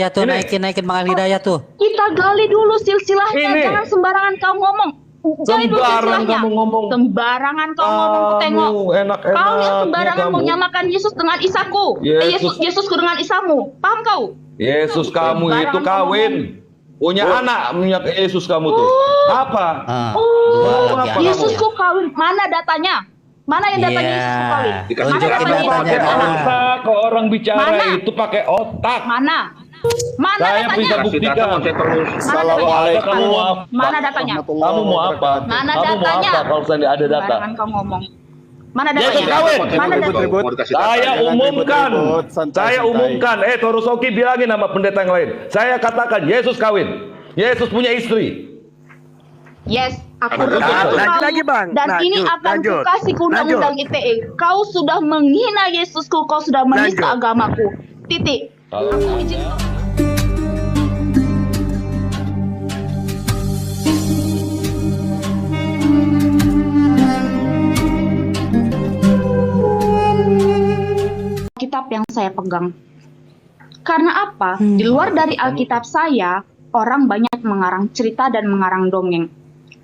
Ya tuh naikin Bang Hidayah tuh. Kita gali dulu silsilahnya, Ini. jangan sembarangan kamu ngomong. Gali dulu Sembarang silsilahnya. kamu ngomong. Sembarangan kamu ngomong, ku tengok. Enak-enak Kau yang sembarangan kamu. menyamakan Yesus dengan Isaku. Yesusku dengan Isamu. Paham kau? Yesus kamu Sembarangan itu kamu kawin. Punya anak punya Yesus kamu tuh. Apa? Oh, Dua lagi Yesusku kawin. Mana datanya? Mana yang datanya Iya. Yesusku kawin? Dikasih Mana tunjukin datanya datanya, Yesusku Bang. kawin? Otak, kalau orang bicara Mana? itu pakai otak. Mana? Mana Saya datanya? bisa buktikan. Mana Kamu mau apa? Mana datanya? Kamu mau apa? Mana Kamu mau datanya? apa kalau saya ada data? Sembarangan kau ngomong. Mana Yesus datanya? kawin. Mana datanya? Saya umumkan. Saya umumkan. Torosoki bilangin nama pendeta yang lain. Saya katakan Yesus kawin. Yesus punya istri. Yes, aku Lanjut, review lagi, kamu Bang. dan ini akan ku kasih ke undang-undang ITE. Kau sudah menghina Yesusku, kau sudah menista agamaku. Titik. Aku izin. Kitab yang saya pegang. Karena apa? Di luar dari Alkitab saya, orang banyak mengarang cerita dan mengarang dongeng.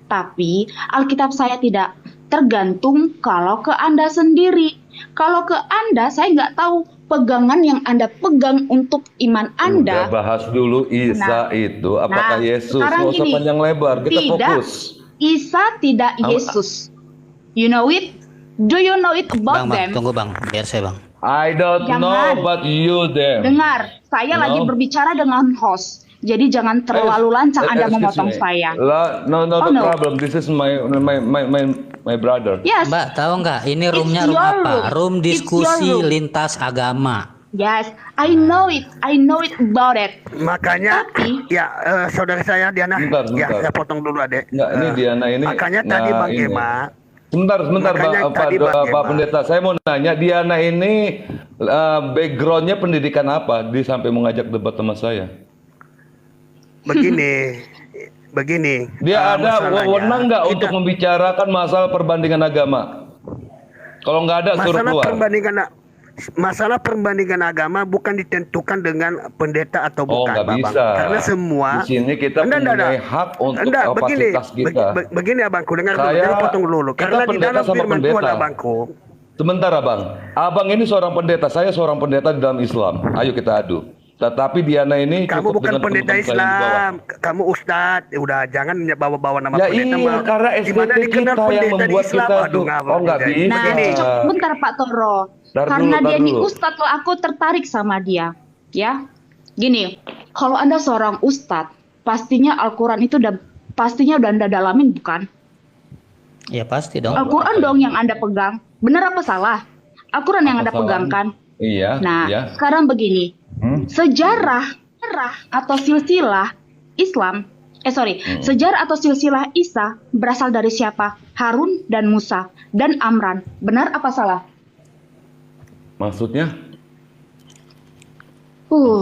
Tapi Alkitab saya tidak, tergantung kalau ke Anda sendiri. Kalau ke Anda, saya nggak tahu pegangan yang Anda pegang untuk iman Anda. Udah bahas dulu Isa itu. Apakah Yesus? sekarang Nggak usah gini, panjang lebar. Kita tidak, fokus. Isa tidak Yesus. You know it? Do you know it about Bang, them? tunggu Bang, biar saya Bang. I don't know but you them. Dengar, saya lagi berbicara dengan host. Jadi jangan terlalu lancang Anda excuse memotong me. saya. No Oh, no. problem. This is my brother. Yes. Mbak, tahu nggak? Ini roomnya It's room your apa? room. Room It's diskusi your room. lintas agama. Yes, I know it. I know it about it. Makanya, Tapi- ya saudara saya Diana, Bentar. ya saya potong dulu adek. Nggak, ini Diana ini. Makanya nah, tadi Bang ini. Gema, Sebentar, Makanya tadi Bang Pak Gema. Pendeta. Saya mau nanya, Diana ini backgroundnya pendidikan apa? Dia sampai mengajak debat sama saya. begini. Dia ada masalahnya, wewenang nggak kita- untuk membicarakan masalah perbandingan agama? Kalau nggak ada, suruh keluar. Masalah perbandingan agama bukan ditentukan dengan pendeta atau bukan, nggak Babang. bisa. Karena semua Di sini kita mempunyai hak untuk kapasitas kita. Begini abangku, dengar dulu, Saya- jangan potong dulu. kita Karena di pendeta dalam sama firman pendeta. Tuhan abangku, Sebentar abang ini seorang pendeta, saya seorang pendeta di dalam Islam. Ayo kita adu. Tetapi Diana ini kamu cukup bukan dengan pendeta teman-teman saya di bawah. Islam, kamu ustadz. Udah jangan bawa-bawa nama Ya pendeta. iya, karena Gimana SPT dikenal kita yang pendeta di membuat Islam? kita Aduh, ngawur nggak jadi. bisa. Nah, cocok bentar Pak Toro. Tar Karena dulu, dia tar ini dulu. ustadz loh, aku tertarik sama dia. Ya, gini, kalau Anda seorang ustadz, pastinya Al-Quran itu pastinya udah Anda dalamin bukan? Ya pasti dong. Al-Quran dong yang Anda pegang. Benar apa salah? Al-Quran yang Anda Apa pegang salahnya? kan? Iya. Nah, iya. sekarang begini. Sejarah atau silsilah Islam, sejarah atau silsilah Isa berasal dari siapa? Harun dan Musa dan Amran. Benar apa salah? Maksudnya?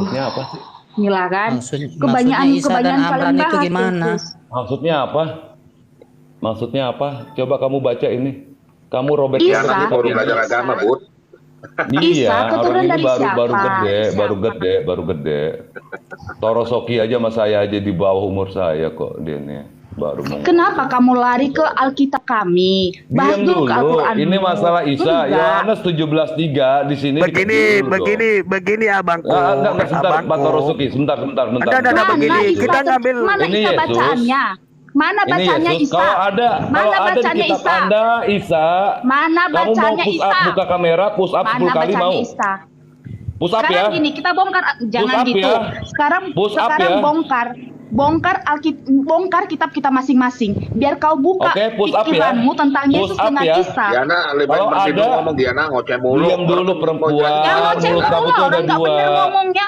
Ya apa sih? Gila kan? Maksudnya Kebanyakan Isa dan Amran kalian itu bahas gimana? Maksudnya apa? Maksudnya apa? Coba kamu baca ini. Kamu robek Isa. Nanti baru belajar agama, Bud. Iya, Isa keturunan orang ini dari baru siapa? baru gede. Torosoki aja sama saya aja di bawah umur saya kok dia nih. Baru mau. Kenapa kamu lari ke Alkitab kami? Bahas Diam dulu ke dulu. Al-Quran. Ini masalah Isa. Enggak. Yohanes 17:3 di sini. begini abangku. Enggak, sebentar, Pak Abangku. Torosoki, sebentar. Ada, begini, Isa kita ngambil- mana Ini Isa Yesus. bacaannya? Mana Ini bacanya Yesus. Isa? Kalau ada di bacanya kitab Isa? Anda Isa. Mana Kamu mau bacanya push up, Isa? buka kamera, push up 10 Mana kali bacanya mau. Isa? Push up Sekarang ya. gini, kita bongkar, jangan up gitu. ya. Push up ya. Bongkar kitab kita masing-masing. Biar kau buka Oke, push up ya. pikiranmu tentang Push Yesus up dengan ya. Isa. Diana, lebih Kalau bersih dulu ada- ngomong Diana, ngoceh mulu. Diam dulu perempuan. Yang ngoceh Menurut kamu mulu, tuh ada orang nggak dua. benar ngomongnya.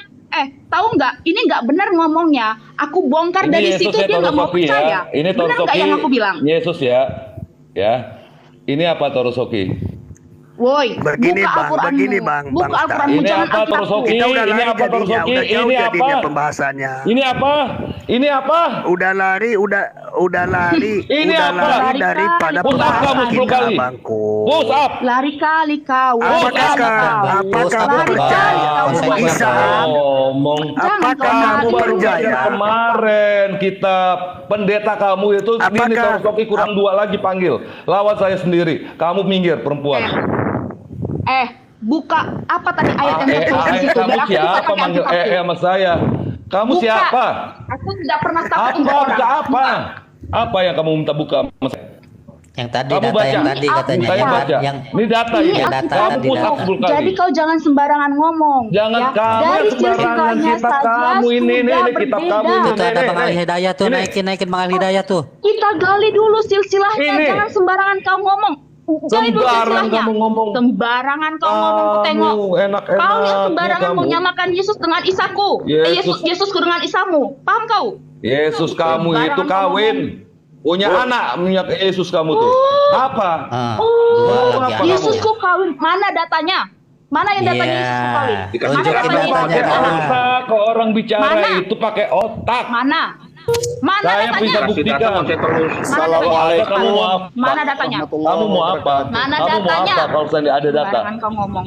Tahu nggak? Ini nggak benar ngomongnya. Aku bongkar Ini dari Yesus situ ya, dia nggak mau Torosoki ya. percaya. Ini Benar nggak Torosoki. yang aku bilang? Yesus ya. Ya. Ini apa Torosoki? Woi, Begini, buka Bang, Al-Quranmu. begini, Bang, Buka Bang Al-Quranmu, Ini jangan apa Alkitabku. Torosoki? Kita udah Ini lari apa jadinya, Torosoki? udah jauh Ini jadinya apa? pembahasannya. Ini apa? Ini apa? Udah lari, udah lari, Ini udah apa? lari daripada Push up kamu pembahasan 10 kita kali. abangku. Push up. Lari kali kau. Apakah Lari kau. apakah Push up, kamu Lari percaya? kali kau. Konsekuensi. Isa, Ngomong. Jangan apakah kau kamu lari. Kamu baru percaya? belajar kemarin kitab pendeta kamu itu ini Apakah- Torosoki kurang 2 lagi panggil. Lawan saya sendiri. Kamu minggir perempuan. Buka apa tadi ayat yang tertulis di situ? Kamu Biar aku bisa siapa pakai manggil Alkitabku. sama saya? Kamu Buka. siapa? Aku tidak pernah takut Apa? untuk orang. Buka apa? Apa yang kamu minta buka sama saya? Yang tadi Kamu data baca. yang tadi katanya Saya yang baca. yang Ini data Ini ini. Yang data Kamu tadi push up data. 10 kali. Jadi kau jangan sembarangan ngomong. Jangan ya. kamu Dari yang sembarangan, ceritanya kitab saja kamu ini, sudah kitab berbeda. kamu ini. itu ada Bang Ali Hidayah tuh, Ini. naikin Bang Ali Hidayah tuh. Kita gali dulu silsilahnya. Ini. Jangan sembarangan kau ngomong. Gali dulu Sembarang silsilahnya. kamu ngomong. Sembarangan kau ngomong, ku tengok. Enak-enak. Kau yang sembarangan kamu. mau nyamakan Yesus dengan Isaku. Yesusku dengan Isamu. Paham kau? Yesus kamu itu Sembarangan kawin. Punya anak minyak Yesus kamu tuh. Apa? Dua lagi apa? ada. Yesusku kawin. Mana datanya? Mana yang datanya Iya. Yesusku kawin? Dikasih Mana Tunjukin datanya datanya Yesusku dah. kawin? otak. Kalau orang bicara Mana? itu pakai otak. Mana? Mana Saya datanya? bisa Kasih data buktikan. saya terus. Mana Kamu mau apa? Mana datanya? Kamu mau apa? Mana Kamu mau datanya? apa kalau saya ada data? Sembarangan kau ngomong.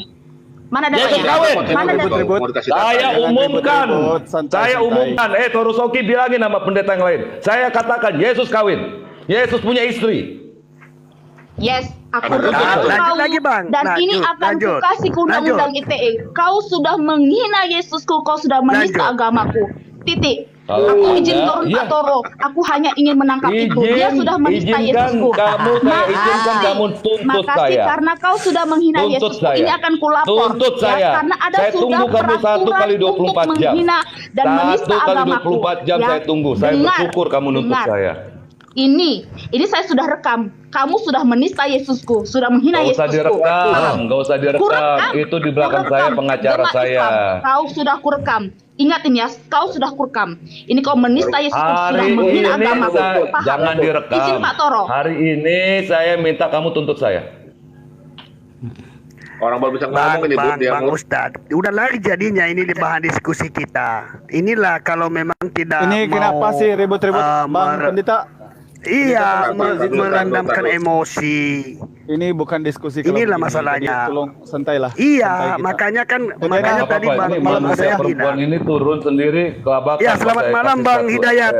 Mana Yesus datanya? kawin. Mana datanya? Mau dikasih data. Saya Jangan umumkan, ribut-ribut, santai, saya santai. umumkan. Torosoki bilangin sama pendeta yang lain. Saya katakan Yesus kawin. Yesus punya istri. Yes, aku Lanjut, rekam lanjut kau lagi, Bang. dan Lanjut, ini akan lanjut. kukasih ke undang-undang ITE. Kau sudah menghina Yesusku, kau sudah menista Lanjut. agamaku. Titik. Kalau Aku ada, izin turun iya. Pak Toro. Aku hanya ingin menangkap itu. Dia sudah menista izinkan Yesusku. kamu, saya izinkan Makasih. kamu tuntut Makasih saya. karena kau sudah menghina Tuntut Yesusku. saya. Ini akan kulapor. Tuntut Ya, saya. karena ada Saya sudah tunggu kamu 1 peraturan kali 24 untuk jam. menghina dan 1 menista kali agamaku. 24 jam Ya, saya tunggu. Saya dengar, bersyukur kamu nuntut dengar. saya. Ini saya sudah rekam. Kamu sudah menista Yesusku, sudah menghina Gak usah Yesusku. direkam, gak usah direkam. Kurekam. Itu di belakang Kurekam. saya pengacara Jemaat saya. Islam, kau sudah kurekam. Ingatin ya, kau sudah kurekam. Ini kau menista Yesusku, sudah Hari menghina ini agamaku. Paham? jangan direkam. Izin Pak Toro. Hari ini saya minta kamu tuntut saya. Orang baru bisa Bang, ngomong ini, Bu. bang, Dia bang mau Ustadz, udah lari jadinya ini di bahan diskusi kita. Inilah kalau memang tidak Ini mau, kenapa sih ribut-ribut, Bang Pendeta? Iya, Kita merendamkan emosi. Ini bukan diskusi. Inilah begini. masalahnya. Jadi tolong santailah. Santai Iya, kita. makanya kan, Jadi makanya apa-apa, tadi Apa bang ini malam manusia saya perempuan ini turun sendiri kelabakan. Ya, selamat Saya malam, kasih Bang satu. Hidayat.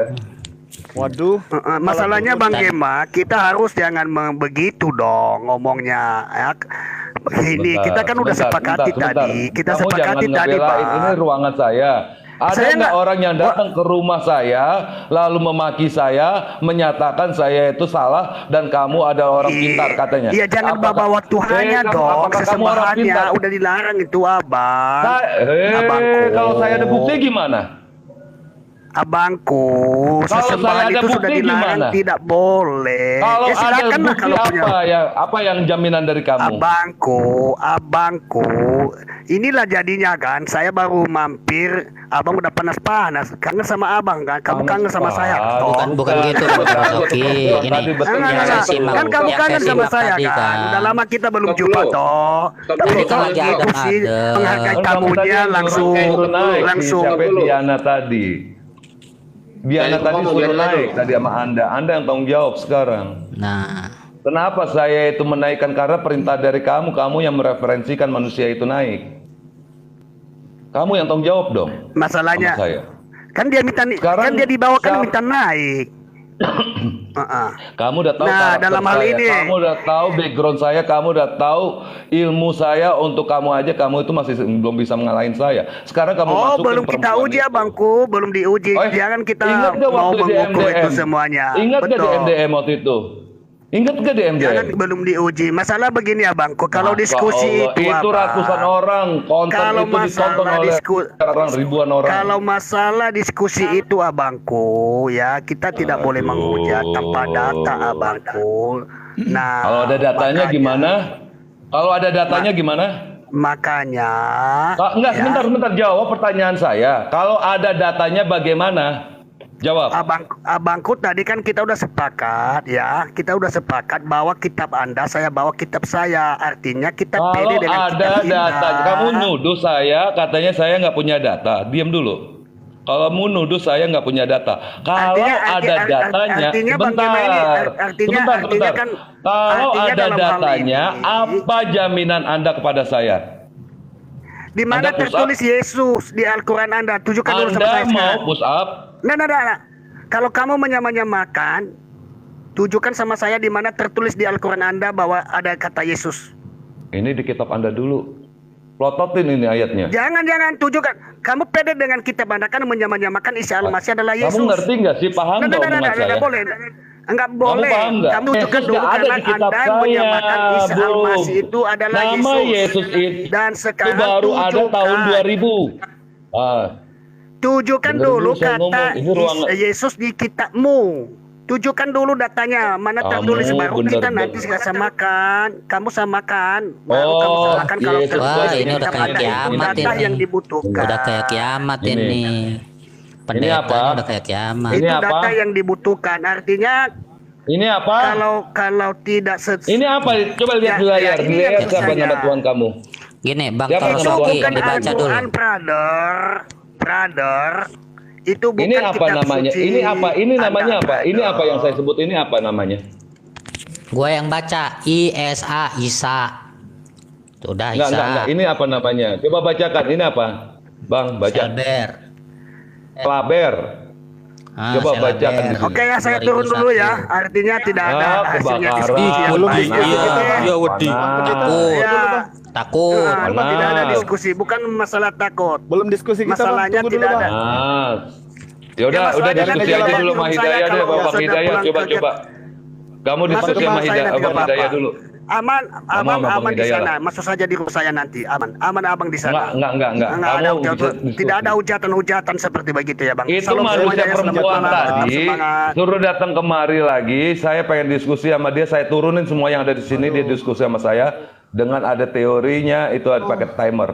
Waduh. Masalahnya Bang Gema, kita harus jangan begitu dong ngomongnya. Ya. Begini, Sebentar, kita kan udah sebentar, sepakati sebentar. tadi. Kita Kamu sepakati jangan tadi, ngebelain, Pak. ini ruangan saya. Ada Saya nggak nggak- orang yang datang ke rumah saya lalu memaki saya, menyatakan saya itu salah dan kamu adalah orang pintar katanya? Iya, jangan Apakah- bawa Tuhannya kamu- dong, apakah kamu orang sesembahannya pintar? udah dilarang itu abang. Abangku. Kalau saya ada bukti gimana? Abangku, Kalau sesembahan saya ada itu sudah bukti dilarang, gimana? tidak boleh. Kalau Ya, ada silakanlah bukti kalau punya. apa yang jaminan dari kamu? Abangku, inilah jadinya kan. Saya baru mampir, abang udah panas-panas. Kangen sama abang kan? Kamu kangen sama saya kan? Bukan gitu, Bang Torosoki. Ini Tadi betul Enggak, yang enggak, saya enggak. simak, Kan kamu yang kangen saya sama simak saya tadi kan? Udah lama kita belum Stop jumpa dulu. toh. Stop Tapi dulu. Kan kalau lagi adem-adem. diskusi menghargai Kan kamu tamunya tadi langsung suruh naik langsung. siapa Diana tadi. Diana Saya tadi ngomong, suruh biarin naik aja. tadi sama Anda yang tanggung jawab sekarang. Nah, Kenapa saya itu menaikkan? Karena perintah dari kamu yang mereferensikan manusia itu naik. Kamu yang tanggung jawab dong. Masalahnya Sama saya. kan dia minta Sekarang kan dia dibawakan siapa- minta naik. Kamu udah tahu Nah, karakter dalam hal saya, ini. kamu udah tahu background saya, kamu udah tahu ilmu saya. Untuk kamu aja, kamu itu masih belum bisa mengalahin saya. Sekarang kamu Oh, masukin belum kita perempuan uji itu. abangku, belum diuji. Oh, Jangan kita ingat nggak mau waktu di mengukur MDM? itu semuanya. Ingat gak di Betul. MDM waktu itu? Ingat gak di Jangan MDM? belum diuji. Masalah begini abangku, kalau Masya diskusi Allah, itu itu apa? ratusan orang, konten Kalau itu ditonton masalah oleh orang ribuan orang. Kalau masalah diskusi itu abangku, ya kita tidak boleh menghujat tanpa data abangku. Nah, Kalau ada datanya makanya- gimana? Kalau ada datanya gimana? Makanya. Enggak, ya, sebentar jawab pertanyaan saya. Kalau ada datanya bagaimana? Jawab. Abangku tadi kan kita udah sepakat ya, kita udah sepakat bawa kitab Anda, saya bawa kitab saya. Artinya kita Kalau pede dengan ada kitab kita. data, kamu nuduh saya, katanya saya nggak punya data. Diam dulu. Kalau mau nuduh saya nggak punya data. Kalau ada datanya, artinya Bang Gema ini, sebentar. kan, Kalau artinya ada dalam hal datanya, ini, apa jaminan Anda kepada saya? di mana Anda push tertulis Yesus di Al-Quran Anda? Tunjukkan dulu sama Anda saya mau sekarang. push up? Nah. Kalau kamu menyamakan, tunjukkan sama saya di mana tertulis di Al-Quran Anda bahwa ada kata Yesus. Ini di kitab Anda dulu. Plototin ini ayatnya. Jangan tunjukkan. Kamu pede dengan kitab Anda kan menyamakan Isa Al-Masih adalah Yesus. Kamu ngerti nggak sih? Paham nggak omongan saya? Nggak boleh. Enggak boleh. paham nggak? Kamu tunjukkan Yesus dulu nggak ada karena di kitab Anda saya, menyamakan Isa Bro. Al-Masih itu adalah Nama Yesus itu Dan sekarang baru ada tahun 2000. Tunjukkan Dengar dulu dulu saya kata ngomong. Ini ruang- Yesus di kitabmu. Tunjukkan dulu datanya mana tertulis, Kamu baru kita bener-bener. nanti samakan. Kamu samakan. Baru kamu Oh, samakan kalau Yesus. tertulis Wah, di ini udah kitab kayak Anda itu kiamat data ini. yang dibutuhkan. Udah kayak kiamat Ini. ini. apa? Pendetanya udah kayak kiamat. Ini Itu apa? data yang dibutuhkan. Artinya Ini apa? kalau tidak Ini apa? Coba lihat di Ya, layar. ya, Di ini layar yang siapa saya- nama Tuhan kamu? Gini, Bang Siapa yang itu nama Tuhan Torosoki bukan kamu? dibaca dulu. Al-Quran, brother. Itu bukan Ini apa kitab namanya? suci. Ini apa? Ini namanya Anda, apa? Ini brother. apa yang saya sebut ini apa namanya? Gua yang baca ISA Isa. Udah Enggak. Isa. Ini apa namanya? Coba bacakan. Ini apa? Bang, baca. Selber. Klaber. Coba Selber. bacakan di sini. Oke ya, saya turun dulu ya. Artinya tidak ada hasilnya diskusi yang belum baik. diskusi. Ya, wedi. Takut. Ya. Takut. Nah, tidak ada Panas. diskusi, bukan masalah takut. Belum diskusi kita, Bang. Masalahnya Tunggu dulu, tidak Bang. ada. Ya udah masalahnya diskusi kan aja kalau dulu sama menurut Hidayah saya deh, kalau Bapak sudah Hidayah pulang coba. kerja- Kamu diskusi Masuk sama rumah saya nanti Abang nggak Hidayah apa-apa. dulu. Aman Abang di Hidayah sana. lah. Masuk saja di rumah saya nanti. Aman abang di sana. Enggak. Nggak ada Kamu bisa diskusi. tidak ada hujatan seperti begitu ya, Bang. Itu Salam manusia semuanya, selamat perempuan malam, tadi semangat. suruh datang kemari lagi. Saya pengen diskusi sama dia. Saya turunin semua yang ada di sini. Dia diskusi sama saya dengan ada teorinya. Itu ada pakai timer.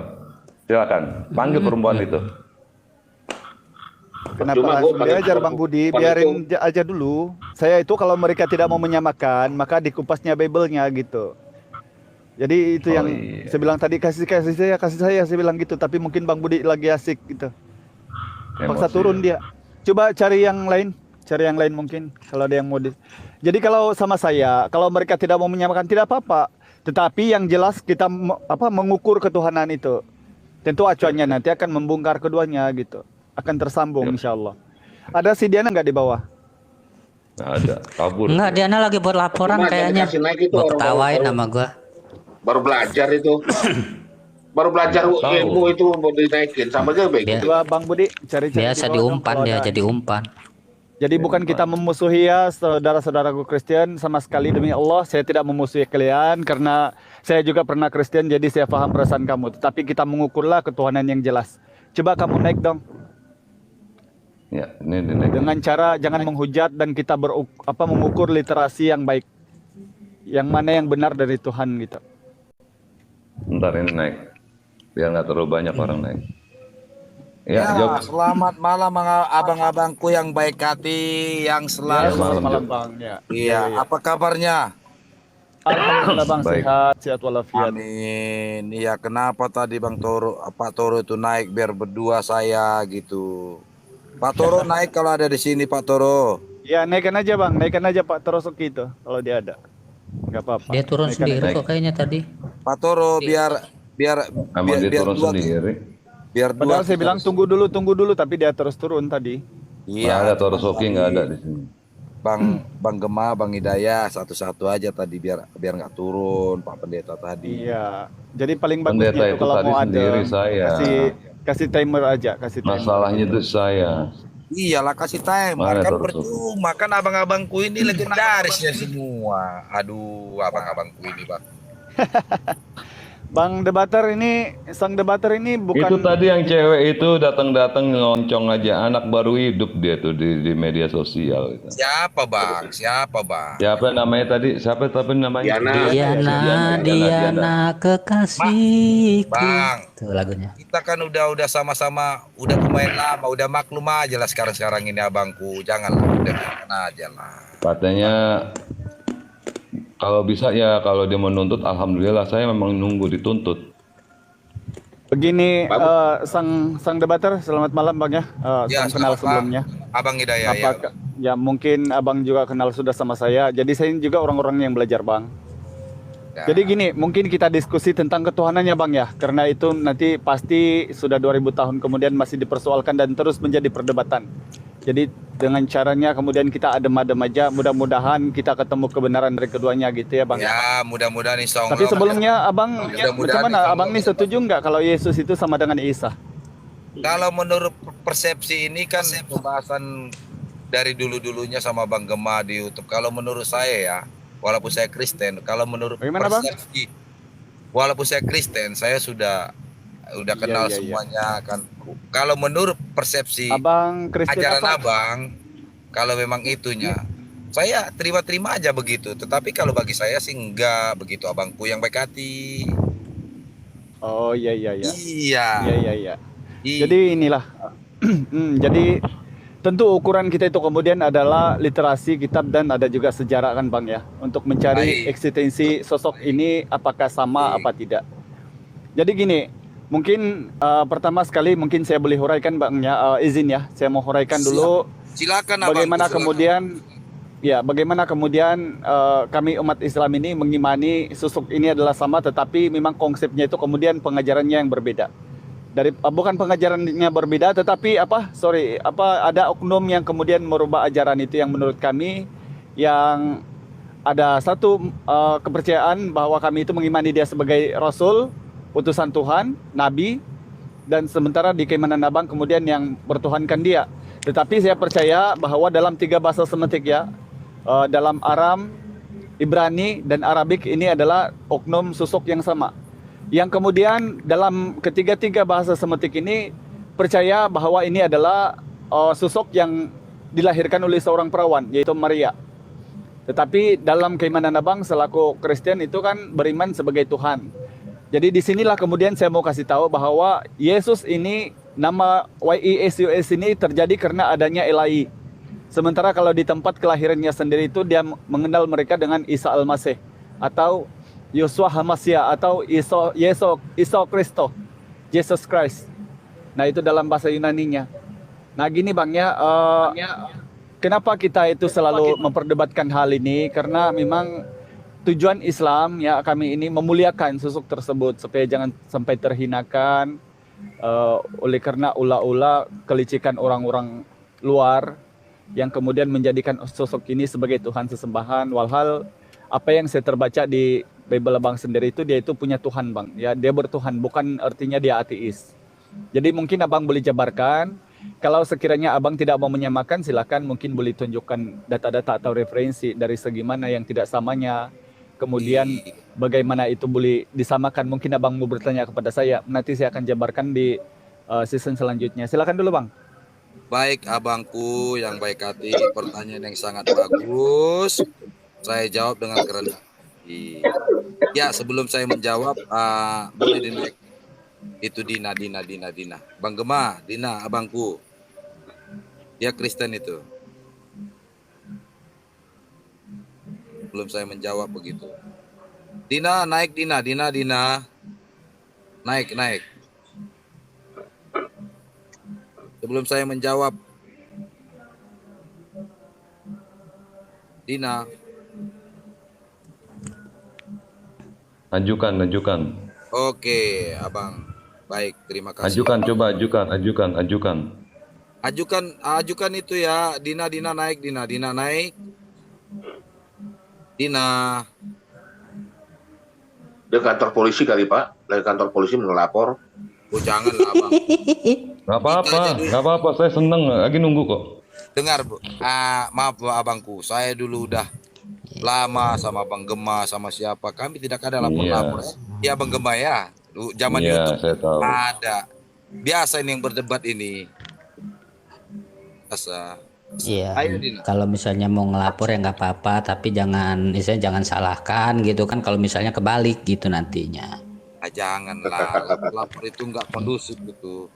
Silakan panggil perempuan itu. Kenapa Cuma langsung gua diajar paling- Bang Budi? paling Biarin itu- aja dulu. Saya itu kalau mereka tidak mau menyamakan, maka dikupasnya Bible-nya gitu. Jadi itu Oh, yang iya. saya bilang tadi, kasih saya bilang gitu. Tapi mungkin Bang Budi lagi asik gitu. Paksa Emosi. turun dia. Coba cari yang lain mungkin kalau ada yang mau Jadi kalau sama saya, kalau mereka tidak mau menyamakan tidak apa-apa. Tetapi yang jelas kita mengukur ketuhanan itu. Tentu acuannya nanti akan membongkar keduanya gitu. Akan tersambung insyaallah. Ada si Diana nggak di bawah? Nggak ada, kabur. Enggak, Diana lagi buat laporan Cuma kayaknya. dikasih naik itu Gua orang ketawain baru- sama gua. Baru belajar itu. Baru belajar Tahu. ilmu itu mau dinaikin sama aja Dia- begitu. Coba Bang Budi cari-cari Biasa di bawah dong, diumpan kalau dia, ada. jadi umpan. Jadi bukan kita memusuhi ya saudara-saudaraku Kristen, sama sekali demi Allah saya tidak memusuhi kalian karena saya juga pernah Kristen, jadi saya paham perasaan kamu. Tetapi kita mengukurlah ketuhanan yang jelas. Coba kamu naik dong Ya, ini. dengan cara jangan menghujat dan kita mengukur literasi yang baik. Yang mana yang benar dari Tuhan gitu. Bentar ini naik. Biar nggak terlalu banyak orang naik. Ya, Ya, jawab. selamat malam abang-abangku yang baik hati, yang Ya, selalu. malam, Malam Jok. Bang ya. Iya, apa kabarnya? Alhamdulillah Bang, Baik. sehat walafiat. Amin. Iya, kenapa tadi Bang Toro, Pak Toro itu naik biar berdua saya gitu. Pak Toro naik kalau ada di sini, Pak Toro. Ya naikkan aja Bang, naikkan aja Pak Terosoki itu kalau dia ada. Enggak apa-apa. Dia turun Naikkan sendiri aja. kok kayaknya tadi. Pak Toro biar Emang dia turun dua, sendiri. biar dua. Padahal saya bilang tunggu dulu tapi dia terus turun tadi. Nggak Iya. ada Torosoki, nggak ada di sini. Bang Gema, Bang Hidayah satu-satu aja tadi biar nggak turun Pak Pendeta tadi. Iya. Jadi paling Pendeta bagusnya itu itu kalau tadi mau ada sendiri saya. kasih timer aja, kasih timer. Masalahnya itu saya. Iyalah kasih time, Mana kan Toro? percuma kan abang-abangku ini legendarisnya semua. Aduh, abang-abangku ini bang. Bang debater ini, sang debater ini Itu bukan tadi yang cewek itu datang-datang ngoncong aja, anak baru hidup dia tuh di media sosial itu. Siapa bang? Siapa bang? Siapa namanya tadi? Siapa tapi namanya? Diana kekasihku. Bang. Tuh lagunya. Kita kan udah sama-sama, udah lumayan lama, udah maklum aja lah sekarang ini abangku. Janganlah, udah biarkan aja lah. Katanya kalau bisa ya kalau dia menuntut, alhamdulillah saya memang nunggu dituntut. Begini, Bagus. sang debater, selamat malam Bang ya. Ya, Salam kenal selamat sebelumnya. Abang Hidayah ya. Apakah ya mungkin Abang juga kenal sudah sama saya. Jadi saya juga orang-orang yang belajar Bang. Ya. Jadi gini, mungkin kita diskusi tentang ketuhanannya Bang ya. Karena itu nanti pasti sudah 2000 tahun kemudian masih dipersoalkan dan terus menjadi perdebatan. Jadi dengan caranya kemudian kita adem-adem aja, mudah-mudahan kita ketemu kebenaran dari keduanya gitu ya Bang. Ya, mudah-mudahan insya Allah. Tapi sebelumnya Abang, Mudah-mudahan bagaimana? insya Abang Allah. nih setuju nggak kalau Yesus itu sama dengan Isa? Kalau menurut persepsi ini kan pembahasan dari dulu-dulunya sama Bang Gema di YouTube. Kalau menurut saya ya, walaupun saya Kristen, kalau menurut Bagaimana, Bang? persepsi, walaupun saya Kristen, saya sudah kenal iya. semuanya kan. Kalau menurut persepsi Abang Kristen ajaran apa? Abang, kalau memang itunya, saya terima-terima aja begitu. Tetapi kalau bagi saya sih enggak begitu, abangku yang baik hati. Oh iya. Iya. Iya. Jadi inilah. Jadi tentu ukuran kita itu kemudian adalah literasi kitab dan ada juga sejarah kan Bang ya. Untuk mencari Baik. eksistensi sosok ini apakah sama Baik. apa tidak. Jadi gini, mungkin pertama sekali mungkin saya boleh huraikan Bang ya, izin ya. Saya mau huraikan dulu Silakan abangku, bagaimana silakan. kemudian kami umat Islam ini mengimani sosok ini adalah sama, tetapi memang konsepnya itu kemudian pengajarannya yang berbeda. Bukan pengajarannya berbeda, tetapi ada oknum yang kemudian merubah ajaran itu yang menurut kami yang ada satu kepercayaan bahwa kami itu mengimani dia sebagai Rasul, utusan Tuhan, Nabi, dan sementara di Keimanan Abang kemudian yang bertuhankan dia. Tetapi saya percaya bahwa dalam 3 bahasa Semitik ya, dalam Aram, Ibrani, dan Arabik ini adalah oknum sosok yang sama. Yang kemudian dalam ketiga-tiga bahasa Semitik ini percaya bahwa ini adalah sosok yang dilahirkan oleh seorang perawan, yaitu Maria. Tetapi dalam Keimanan Abang selaku Kristen itu kan beriman sebagai Tuhan. Jadi disinilah kemudian saya mau kasih tahu bahwa Yesus ini, nama YESUS ini terjadi karena adanya Elai. Sementara kalau di tempat kelahirannya sendiri itu dia mengenal mereka dengan Isa Al-Masih atau Yosua Hamasia atau Iso Kristo, Jesus Christ. Nah itu dalam bahasa Yunaninya. Nah gini Bang ya, kenapa kita itu selalu memperdebatkan hal ini? Karena memang tujuan Islam ya kami ini memuliakan sosok tersebut supaya jangan sampai terhinakan oleh karena ula-ula kelicikan orang-orang luar yang kemudian menjadikan sosok ini sebagai Tuhan sesembahan. Walhal apa yang saya terbaca di Bible Abang sendiri itu dia itu punya Tuhan Bang. Ya dia bertuhan, bukan artinya dia ateis. Jadi mungkin Abang boleh jabarkan. Kalau sekiranya Abang tidak mau menyamakan, silakan mungkin boleh tunjukkan data-data atau referensi dari segi mana yang tidak samanya. Kemudian bagaimana itu boleh disamakan. Mungkin Abang mau bertanya kepada saya. Nanti saya akan jabarkan di season selanjutnya. Silakan dulu Bang. Baik abangku yang baik hati, pertanyaan yang sangat bagus. Saya jawab dengan kerendahan hati. Ya sebelum saya menjawab, boleh dinaik. Itu Dina. Bang Gema, Dina abangku. Dia Kristen itu. Belum saya menjawab begitu. Dina naik, Dina. Naik. Sebelum saya menjawab, Dina. Ajukan. Oke, abang. Baik, terima kasih. Ajukan, coba ajukan. Ajukan itu ya, Dina naik, Dina naik. Dina. Di kantor polisi kali Pak, dari kantor polisi melapor. Oh janganlah abang. Gak apa-apa, saya seneng, lagi nunggu kok. Dengar Bu, maaf Bu, abangku, saya dulu udah lama sama Bang Gema sama siapa, kami tidak ada lapor-lapor. Iya Bang Gema ya, zaman Iya, YouTube saya tahu. ada. Biasa ini yang berdebat ini. Biasa. Iya. Ayo, Dina. Kalau misalnya mau ngelapor ya nggak apa-apa, tapi jangan salahkan gitu kan. Kalau misalnya kebalik gitu nantinya. Janganlah, lapor itu nggak kondusif gitu.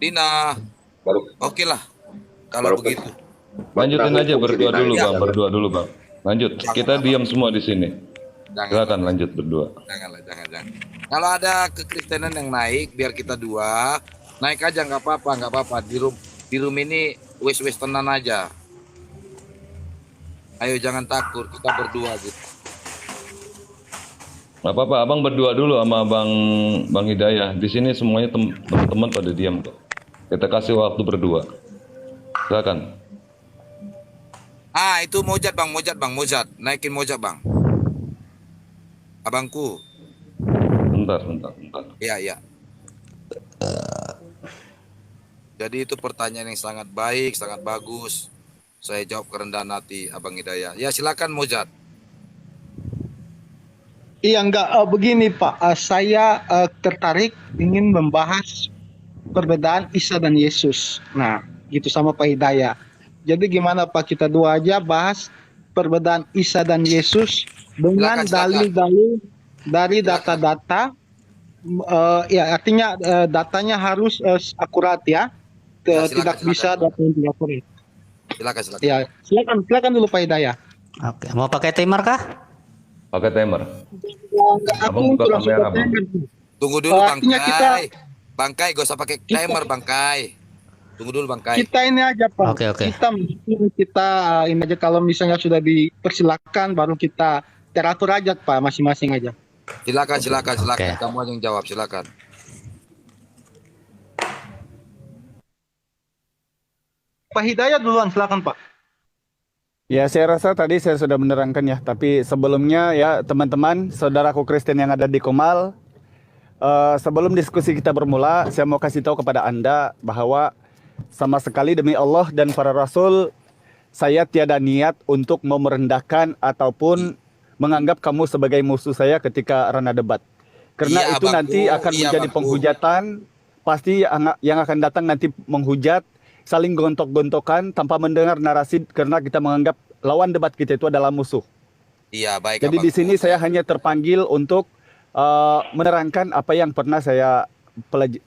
Dina, oke lah kalau begitu. Lanjutin aja berdua dulu bang. Lanjut, Jangan, kita Abang. diam semua di sini. Jangan, Silakan lanjut berdua. jangan. Kalau ada kekristenan yang naik, biar kita dua naik aja, nggak apa-apa. Di room ini wes tenan aja. Ayo jangan takut, kita berdua gitu. Nggak apa-apa, abang berdua dulu sama Bang Hidayah. Di sini semuanya teman-teman pada diam kok. Kita kasih waktu berdua. Silakan. Itu Mojat bang, naikin Mojat bang. Abangku. Bentar. Iya. Jadi itu pertanyaan yang sangat baik, sangat bagus. Saya jawab kerendahan hati Abang Hidayah. Ya silakan Mojat. Iya enggak, begini Pak, saya tertarik ingin membahas perbedaan Isa dan Yesus. Nah, gitu sama Pak Hidayah. Jadi gimana Pak, kita dua aja bahas perbedaan Isa dan Yesus dengan Silakan. dalil-dalil dari data-data. Ya artinya datanya harus akurat ya, tidak bisa data yang tidak akurat. Silakan. Ya, silakan dulu Pak Hidayah. Oke, mau pakai timer kah? Pakai timer. Aku buka langsung kamera, ke Bang. timer. Tunggu dulu Artinya Bangkai. Bangkai, gak usah pakai timer Bangkai. Tunggu dulu Bangkai. Kita ini aja Pak. Oke. Kita ini aja, kalau misalnya sudah dipersilakan baru kita teratur aja Pak, masing-masing aja. Silakan. Oke. Kamu aja yang jawab, silakan. Pak Hidayah duluan, silakan Pak. Ya, saya rasa tadi saya sudah menerangkan ya. Tapi sebelumnya ya teman-teman, saudaraku Kristen yang ada di Komal, sebelum diskusi kita bermula, saya mau kasih tahu kepada Anda bahwa sama sekali demi Allah dan para Rasul, saya tiada niat untuk merendahkan ataupun menganggap kamu sebagai musuh saya ketika ranah debat. Karena Iya, itu Abangku. nanti akan Iya, menjadi Abangku. penghujatan, pasti yang akan datang nanti menghujat, saling gontok-gontokan tanpa mendengar narasi karena kita menganggap lawan debat kita itu adalah musuh. Iya, baik. Jadi di Abangku. sini saya hanya terpanggil untuk menerangkan apa yang pernah saya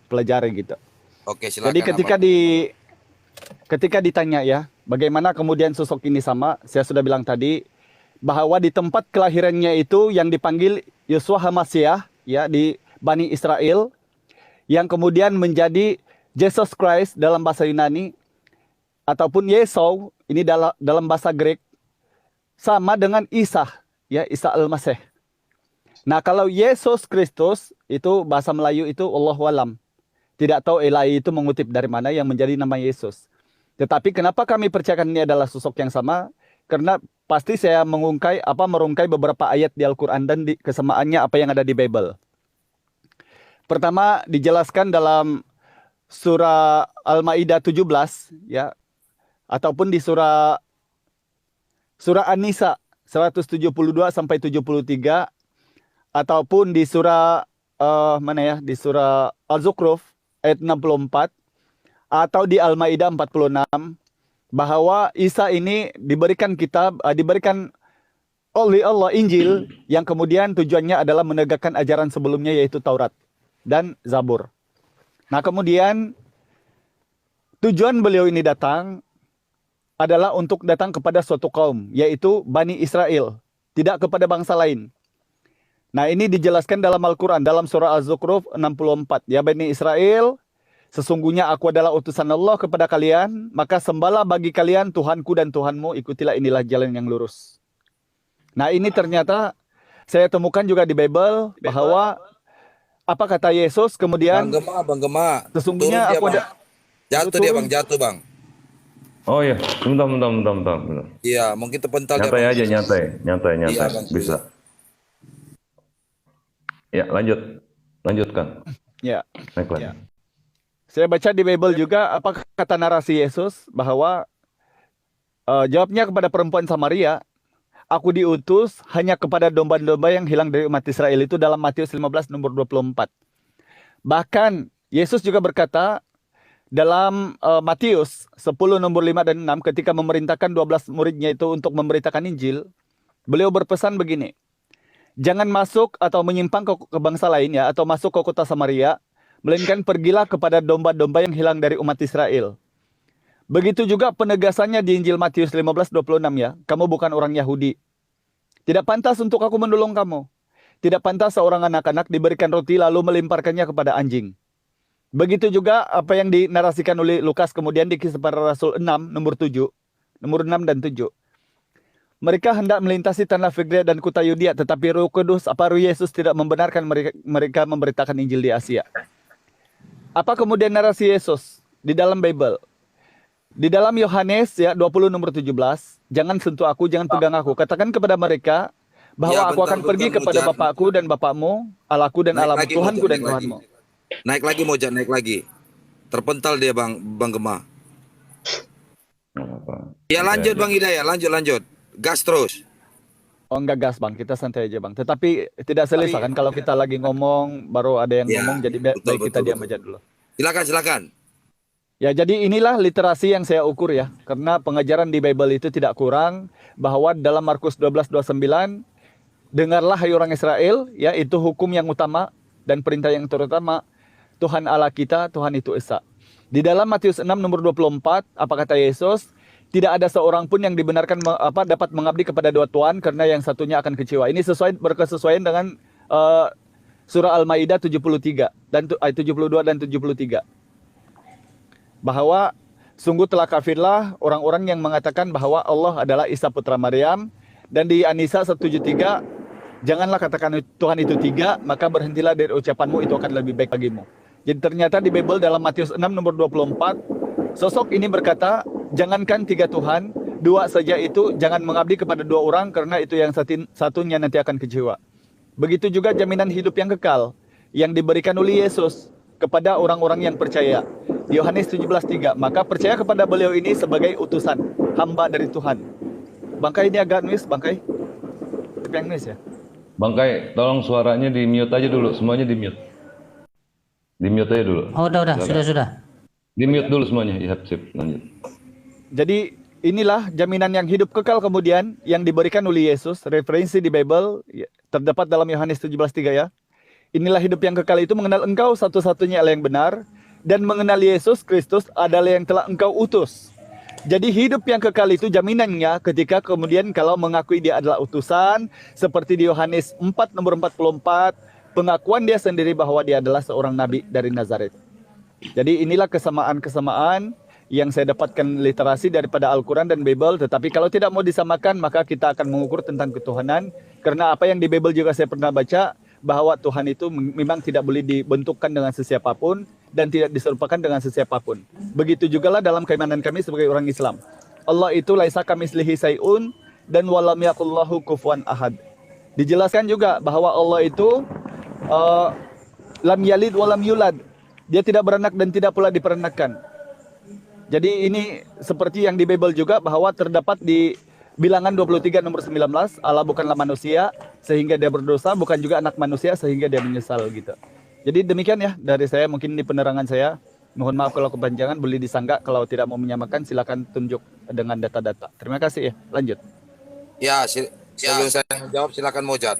pelajari gitu. Oke, silakan. Jadi ketika ditanya ya, bagaimana kemudian sosok ini sama, saya sudah bilang tadi bahwa di tempat kelahirannya itu yang dipanggil Yosua Hamasyah ya di Bani Israel, yang kemudian menjadi Jesus Christ dalam bahasa Yunani, ataupun Yesau ini dalam bahasa Grek, sama dengan Isa, ya Isa al-Masih. Nah kalau Yesus Kristus itu bahasa Melayu itu Allahu alam. Tidak tahu Elai itu mengutip dari mana yang menjadi nama Yesus. Tetapi kenapa kami percayakan ini adalah sosok yang sama? Karena pasti saya merungkai beberapa ayat di Al-Quran dan kesamaannya apa yang ada di Bible. Pertama dijelaskan dalam surah Al-Maidah 17 ya, ataupun di surah An-Nisa 172 sampai 73, ataupun di surah di surah Al-Zukhruf ayat 64, atau di Al-Maidah 46, bahwa Isa ini diberikan oleh Allah Injil yang kemudian tujuannya adalah menegakkan ajaran sebelumnya yaitu Taurat dan Zabur. Nah kemudian tujuan beliau ini datang adalah untuk datang kepada suatu kaum, yaitu Bani Israel, tidak kepada bangsa lain. Nah ini dijelaskan dalam Al-Quran, dalam surah Az-Zukhruf 64. Ya Bani Israel, sesungguhnya aku adalah utusan Allah kepada kalian, maka sembahlah bagi kalian Tuhanku dan Tuhanmu, ikutilah inilah jalan yang lurus. Nah ini ternyata saya temukan juga di Bible, bahwa apa kata Yesus kemudian, Bang Gema. sesungguhnya Turun dia, aku Bang. Jatuh dia Bang, jatuh Bang. Oh iya, bentar. Iya, mungkin terpental dia. Nyantai Bang. aja, nyantai. Iya, Bang. Bisa. Ya, lanjutkan. ya. Naik lagi. Ya. Saya baca di Bible juga apa kata narasi Yesus, bahwa jawabnya kepada perempuan Samaria, aku diutus hanya kepada domba-domba yang hilang dari umat Israel, itu dalam Matius 15 nomor 24. Bahkan Yesus juga berkata dalam Matius 10 nomor 5 dan 6 ketika memerintahkan 12 muridnya itu untuk memberitakan Injil, beliau berpesan begini, jangan masuk atau menyimpang ke bangsa lain ya, atau masuk ke kota Samaria, melainkan pergilah kepada domba-domba yang hilang dari umat Israel. Begitu juga penegasannya di Injil Matius 15:26 ya. Kamu bukan orang Yahudi. Tidak pantas untuk aku menolong kamu. tidak pantas seorang anak-anak diberikan roti lalu melemparkannya kepada anjing. Begitu juga apa yang dinarasikan oleh Lukas kemudian di Kisah Para Rasul 6 nomor 6 dan 7. Mereka hendak melintasi tanah Figrea dan kota Yudea, tetapi Roh Kudus Roh Yesus tidak membenarkan mereka memberitakan Injil di Asia. Apa kemudian narasi Yesus di dalam Bible? Di dalam Yohanes ya 20 nomor 17, jangan sentuh aku, jangan pegang aku. Katakan kepada mereka bahwa Ya, aku akan bentar, pergi bentar, kepada Mujad. Bapakku dan Bapakmu, Allahku dan Naik Allahmu, lagi, Tuhanku Mojat, dan naik lagi. Tuhanmu. Naik lagi Mojat, naik lagi. Terpental dia Bang Gema. Nggak apa-apa. Ya lanjut Bang Hidayat, lanjut. Gas terus. Oh enggak gas bang, kita santai aja bang. Tetapi tidak selesa kan kalau kita lagi ngomong baru ada yang Ya, ngomong, jadi baik kita diam aja dulu. Silakan. Ya jadi inilah literasi yang saya ukur ya. Karena pengajaran di Bible itu tidak kurang. Bahwa dalam Markus 12:29, dengarlah hai orang Israel, ya itu hukum yang utama dan perintah yang terutama. Tuhan Allah kita, Tuhan itu Esa. Di dalam Matius 6 nomor 24, apa kata Yesus? Tidak ada seorang pun yang dibenarkan dapat mengabdi kepada dua tuan karena yang satunya akan kecewa. Ini berkesesuaian dengan surah Al-Maidah 73 dan 72 dan 73. Bahwa sungguh telah kafirlah orang-orang yang mengatakan bahwa Allah adalah Isa putra Maryam, dan di An-Nisa 173 janganlah katakan Tuhan itu tiga, maka berhentilah dari ucapanmu, itu akan lebih baik bagimu. Jadi ternyata di Bible dalam Matius 6 nomor 24, sosok ini berkata, jangankan tiga Tuhan, dua saja itu, jangan mengabdi kepada dua orang karena itu yang satunya nanti akan kecewa. Begitu juga jaminan hidup yang kekal yang diberikan oleh Yesus kepada orang-orang yang percaya. Di Yohanes 17:3, maka percaya kepada beliau ini sebagai utusan, hamba dari Tuhan. Bangkai ini agak nuis, Bangkai. Tapi yang nuis ya. Bangkai, tolong suaranya di mute aja dulu, semuanya di mute. Di mute aja dulu. Oh, udah, sudah. Di mute dulu semuanya. Ya, sip, lanjut. Jadi inilah jaminan yang hidup kekal kemudian yang diberikan oleh Yesus. Referensi di Bible terdapat dalam Yohanes 17:3 ya. Inilah hidup yang kekal itu mengenal engkau satu-satunya Allah yang benar, dan mengenal Yesus Kristus adalah yang telah engkau utus. Jadi hidup yang kekal itu jaminannya ketika kemudian kalau mengakui dia adalah utusan, seperti di Yohanes 4 nomor 44, pengakuan dia sendiri bahwa dia adalah seorang nabi dari Nazaret. Jadi inilah kesamaan-kesamaan yang saya dapatkan literasi daripada Al-Quran dan Bible. Tetapi kalau tidak mau disamakan, maka kita akan mengukur tentang ketuhanan. Karena apa yang di Bible juga saya pernah baca, bahwa Tuhan itu memang tidak boleh dibentukkan dengan sesiapapun dan tidak diserupakan dengan sesiapapun. Begitu jugalah dalam keimanan kami sebagai orang Islam. Allah itu laisa kamitslihi syai'un dan walam yakullahu kufuwan ahad. Dijelaskan juga bahwa Allah itu lam yalid walam yulad. Dia tidak beranak dan tidak pula diperanakkan. Jadi ini seperti yang di Bible juga bahwa terdapat di Bilangan 23 nomor 19, Allah bukanlah manusia sehingga dia berdosa, bukan juga anak manusia sehingga dia menyesal gitu. Jadi demikian ya dari saya, mungkin ini penerangan saya. Mohon maaf kalau kepanjangan, boleh disanggah. Kalau tidak mau menyamakan silakan tunjuk dengan data-data. Terima kasih ya. Lanjut. Ya, sebelum saya menjawab silakan Mojat.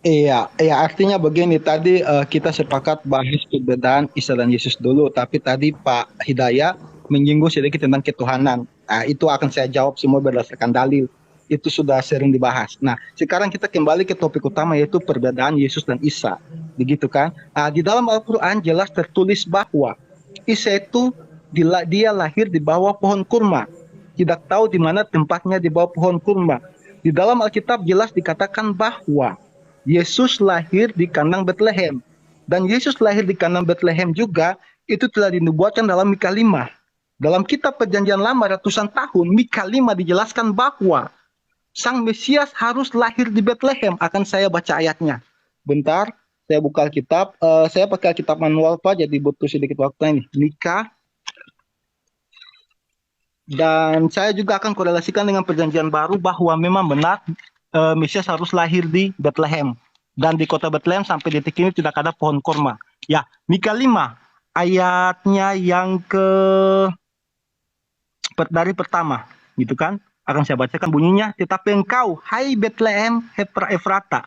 Iya, artinya begini, tadi kita sepakat bahas perbedaan Isa dan Yesus dulu, tapi tadi Pak Hidayat menyinggung sedikit tentang ketuhanan. Nah, itu akan saya jawab semua berdasarkan dalil. Itu sudah sering dibahas. Nah, sekarang kita kembali ke topik utama, yaitu perbedaan Yesus dan Isa. Begitu kan? Di dalam Al-Quran jelas tertulis bahwa Isa itu dia lahir di bawah pohon kurma. Tidak tahu di mana tempatnya di bawah pohon kurma. Di dalam Alkitab jelas dikatakan bahwa Yesus lahir di kandang Betlehem. Dan Yesus lahir di kandang Betlehem juga itu telah dinubuatkan dalam Mika 5. Dalam kitab Perjanjian Lama ratusan tahun, Mika 5 dijelaskan bahwa Sang Mesias harus lahir di Betlehem. Akan saya baca ayatnya. Bentar, saya buka Alkitab. Saya pakai Alkitab manual Pak, jadi butuh sedikit waktu ini. Mika. Dan saya juga akan korelasikan dengan Perjanjian Baru bahwa memang benar Mesias harus lahir di Betlehem. Dan di kota Betlehem sampai detik ini tidak ada pohon kurma. Ya, Mika 5 ayatnya yang dari pertama, gitu kan? Akan saya bacakan bunyinya. Tetapi engkau, hai Betlehem Efrata,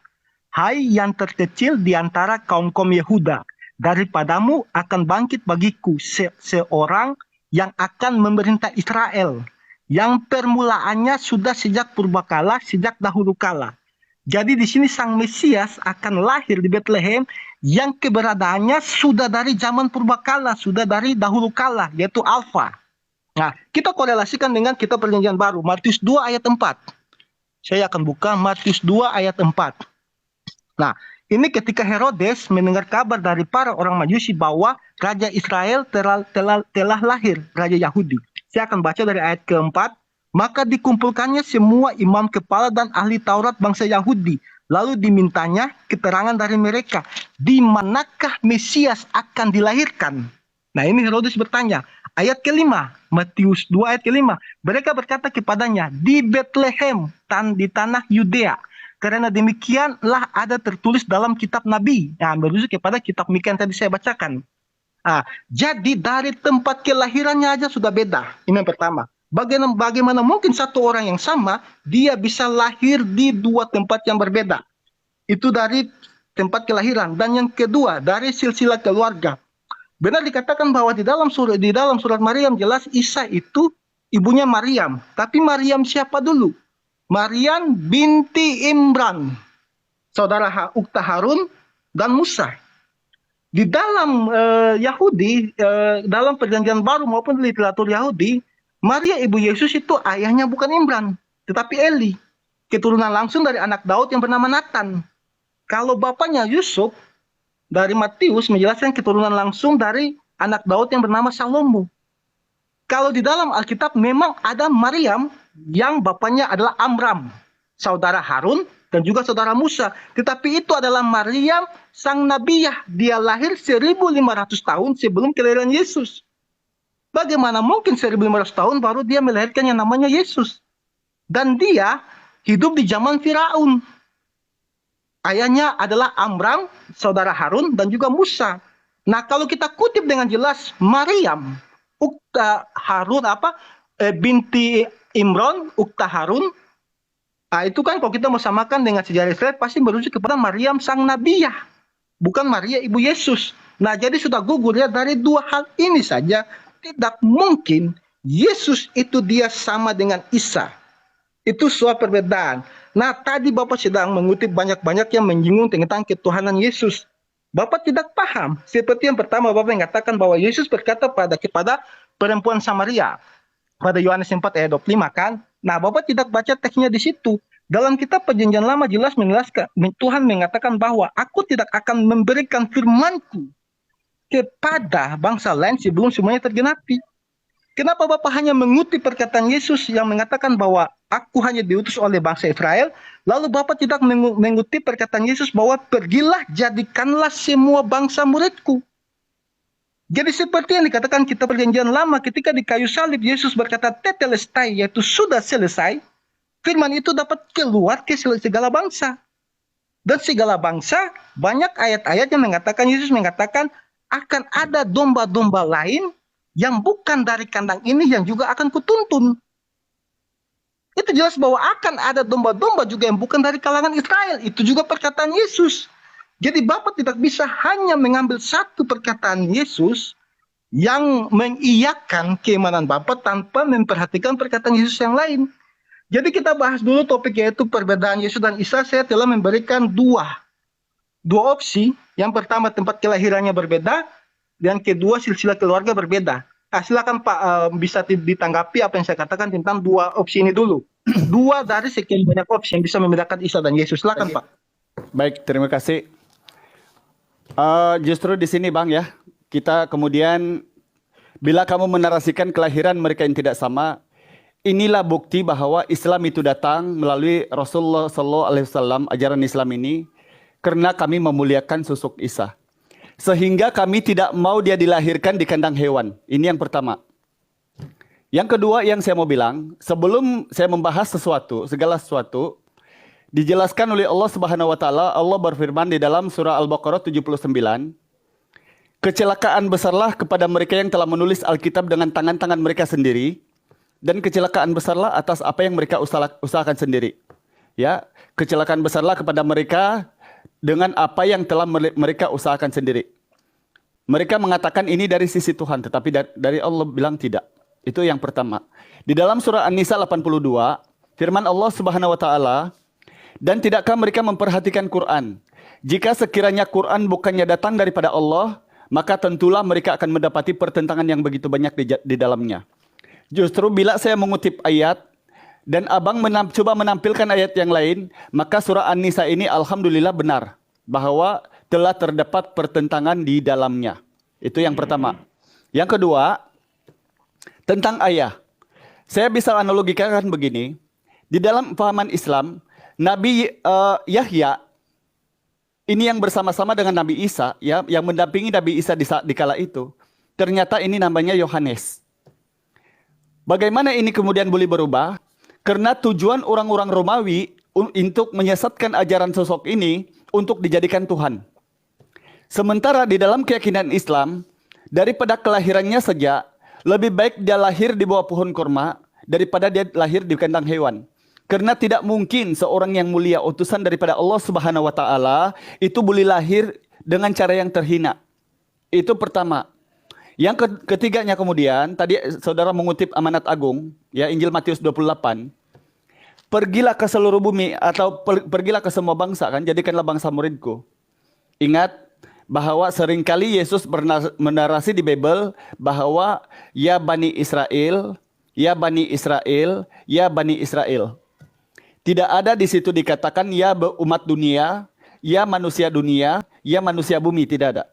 hai yang terkecil di antara kaum-kaum Yehuda, daripadamu akan bangkit bagiku seorang yang akan memerintah Israel, yang permulaannya sudah sejak purbakala, sejak dahulu kala. Jadi di sini Sang Mesias akan lahir di Bethlehem yang keberadaannya sudah dari zaman purbakala, sudah dari dahulu kala, yaitu Alfa. Nah, kita korelasikan dengan kitab Perjanjian Baru, Matius 2 ayat 4. Saya akan buka Matius 2 ayat 4. Nah, ini ketika Herodes mendengar kabar dari para orang Majusi bahwa Raja Israel telah lahir, Raja Yahudi. Saya akan baca dari ayat keempat. Maka dikumpulkannya semua imam kepala dan ahli Taurat bangsa Yahudi. Lalu dimintanya keterangan dari mereka. Di manakah Mesias akan dilahirkan? Nah, ini Herodes bertanya. Ayat kelima, Matius 2 ayat kelima. Mereka berkata kepadanya, di Bethlehem, di tanah Yudea. Karena demikianlah ada tertulis dalam kitab Nabi. Nah, merujuk kepada kitab Mika yang tadi saya bacakan. Nah, jadi dari tempat kelahirannya aja sudah beda. Ini yang pertama. Bagaimana mungkin satu orang yang sama, dia bisa lahir di dua tempat yang berbeda. Itu dari tempat kelahiran. Dan yang kedua, dari silsilah keluarga. Benar dikatakan bahwa di dalam surat Maryam jelas Isa itu ibunya Maryam. Tapi Maryam siapa dulu? Maryam binti Imran, saudara ukta Harun dan Musa. Di dalam Yahudi, dalam Perjanjian Baru maupun literatur Yahudi, Maria ibu Yesus itu ayahnya bukan Imran, tetapi Eli. Keturunan langsung dari anak Daud yang bernama Nathan. Kalau bapaknya Yusuf, dari Matius menjelaskan keturunan langsung dari anak Daud yang bernama Salomo. Kalau di dalam Alkitab memang ada Maryam yang bapaknya adalah Amram, saudara Harun dan juga saudara Musa. Tetapi itu adalah Maryam sang Nabiyah. Dia lahir 1500 tahun sebelum kelahiran Yesus. Bagaimana mungkin 1500 tahun baru dia melahirkan yang namanya Yesus? Dan dia hidup di zaman Firaun. Ayahnya adalah Amram, saudara Harun, dan juga Musa. Nah, kalau kita kutip dengan jelas, Maryam, ukta Harun, binti Imran, ukta Harun. Nah, itu kan kalau kita mau samakan dengan sejarah Israel, pasti merujuk kepada Maryam sang Nabiyah. Bukan Maria ibu Yesus. Nah, jadi sudah gugur ya, dari dua hal ini saja. Tidak mungkin Yesus itu dia sama dengan Isa. Itu suatu perbedaan. Nah, tadi Bapak sedang mengutip banyak-banyak yang menyinggung tentang ketuhanan Yesus. Bapak tidak paham. Seperti yang pertama Bapak mengatakan bahwa Yesus berkata kepada perempuan Samaria. Pada Yohanes 4 ayat 25 kan. Nah, Bapak tidak baca teksnya di situ. Dalam kitab Perjanjian Lama jelas menjelaskan, Tuhan mengatakan bahwa aku tidak akan memberikan firman-Ku kepada bangsa lain sebelum semuanya tergenapi. Kenapa Bapak hanya mengutip perkataan Yesus yang mengatakan bahwa aku hanya diutus oleh bangsa Israel, lalu Bapak tidak mengutip perkataan Yesus bahwa pergilah jadikanlah semua bangsa muridku. Jadi seperti yang dikatakan kitab Perjanjian Lama ketika di kayu salib Yesus berkata tetelestai, yaitu sudah selesai, firman itu dapat keluar ke segala bangsa. Dan segala bangsa banyak ayat-ayat yang mengatakan Yesus mengatakan akan ada domba-domba lain yang bukan dari kandang ini yang juga akan kutuntun. Itu jelas bahwa akan ada domba-domba juga yang bukan dari kalangan Israel. Itu juga perkataan Yesus. Jadi Bapak tidak bisa hanya mengambil satu perkataan Yesus yang mengiyakan keimanan Bapak tanpa memperhatikan perkataan Yesus yang lain. Jadi kita bahas dulu topik yaitu perbedaan Yesus dan Isa. Saya telah memberikan dua opsi. Yang pertama tempat kelahirannya berbeda, dan kedua silsilah keluarga berbeda. Silakan Pak, bisa ditanggapi apa yang saya katakan tentang dua opsi ini dulu. Dua dari sekian banyak opsi yang bisa membedakan Isa dan Yesus. Silakan Pak. Baik, terima kasih. Justru di sini Bang ya, kita kemudian bila kamu menarasikan kelahiran mereka yang tidak sama, inilah bukti bahwa Islam itu datang melalui Rasulullah SAW, ajaran Islam ini, karena kami memuliakan sosok Isa. Sehingga kami tidak mau dia dilahirkan di kandang hewan. Ini yang pertama. Yang kedua yang saya mau bilang, sebelum saya membahas segala sesuatu, dijelaskan oleh Allah Subhanahu wa taala, Allah berfirman di dalam surah Al-Baqarah 79, kecelakaan besarlah kepada mereka yang telah menulis Alkitab dengan tangan-tangan mereka sendiri, dan kecelakaan besarlah atas apa yang mereka usahakan sendiri. Ya, kecelakaan besarlah kepada mereka dengan apa yang telah mereka usahakan sendiri. Mereka mengatakan ini dari sisi Tuhan, tetapi dari Allah bilang tidak. Itu yang pertama. Di dalam surah An-Nisa 82, firman Allah Subhanahu wa taala, Dan tidakkah mereka memperhatikan Quran? Jika sekiranya Quran bukannya datang daripada Allah, maka tentulah mereka akan mendapati pertentangan yang begitu banyak di dalamnya. Justru bila saya mengutip ayat dan abang coba menampilkan ayat yang lain, maka surah An-Nisa ini alhamdulillah benar bahwa telah terdapat pertentangan di dalamnya. Itu yang pertama. Yang kedua, tentang ayah. Saya bisa analogikan begini. Di dalam pahaman Islam, Nabi Yahya ini yang bersama-sama dengan Nabi Isa, ya, yang mendampingi Nabi Isa di kala itu, ternyata ini namanya Yohanes. Bagaimana ini kemudian boleh berubah? Karena tujuan orang-orang Romawi untuk menyesatkan ajaran sosok ini untuk dijadikan Tuhan. Sementara di dalam keyakinan Islam, daripada kelahirannya saja, lebih baik dia lahir di bawah pohon kurma daripada dia lahir di kandang hewan. Karena tidak mungkin seorang yang mulia utusan daripada Allah Subhanahu wa taala itu boleh lahir dengan cara yang terhina. Itu pertama. Yang ketiganya kemudian, tadi saudara mengutip amanat agung, ya, Injil Matius 28. Pergilah ke seluruh bumi atau pergilah ke semua bangsa, kan, jadikanlah bangsa muridku. Ingat bahwa seringkali Yesus menarasi di Bible bahwa ya Bani Israel, ya Bani Israel, ya Bani Israel. Tidak ada di situ dikatakan ya umat dunia, ya manusia dunia, ya manusia bumi, tidak ada.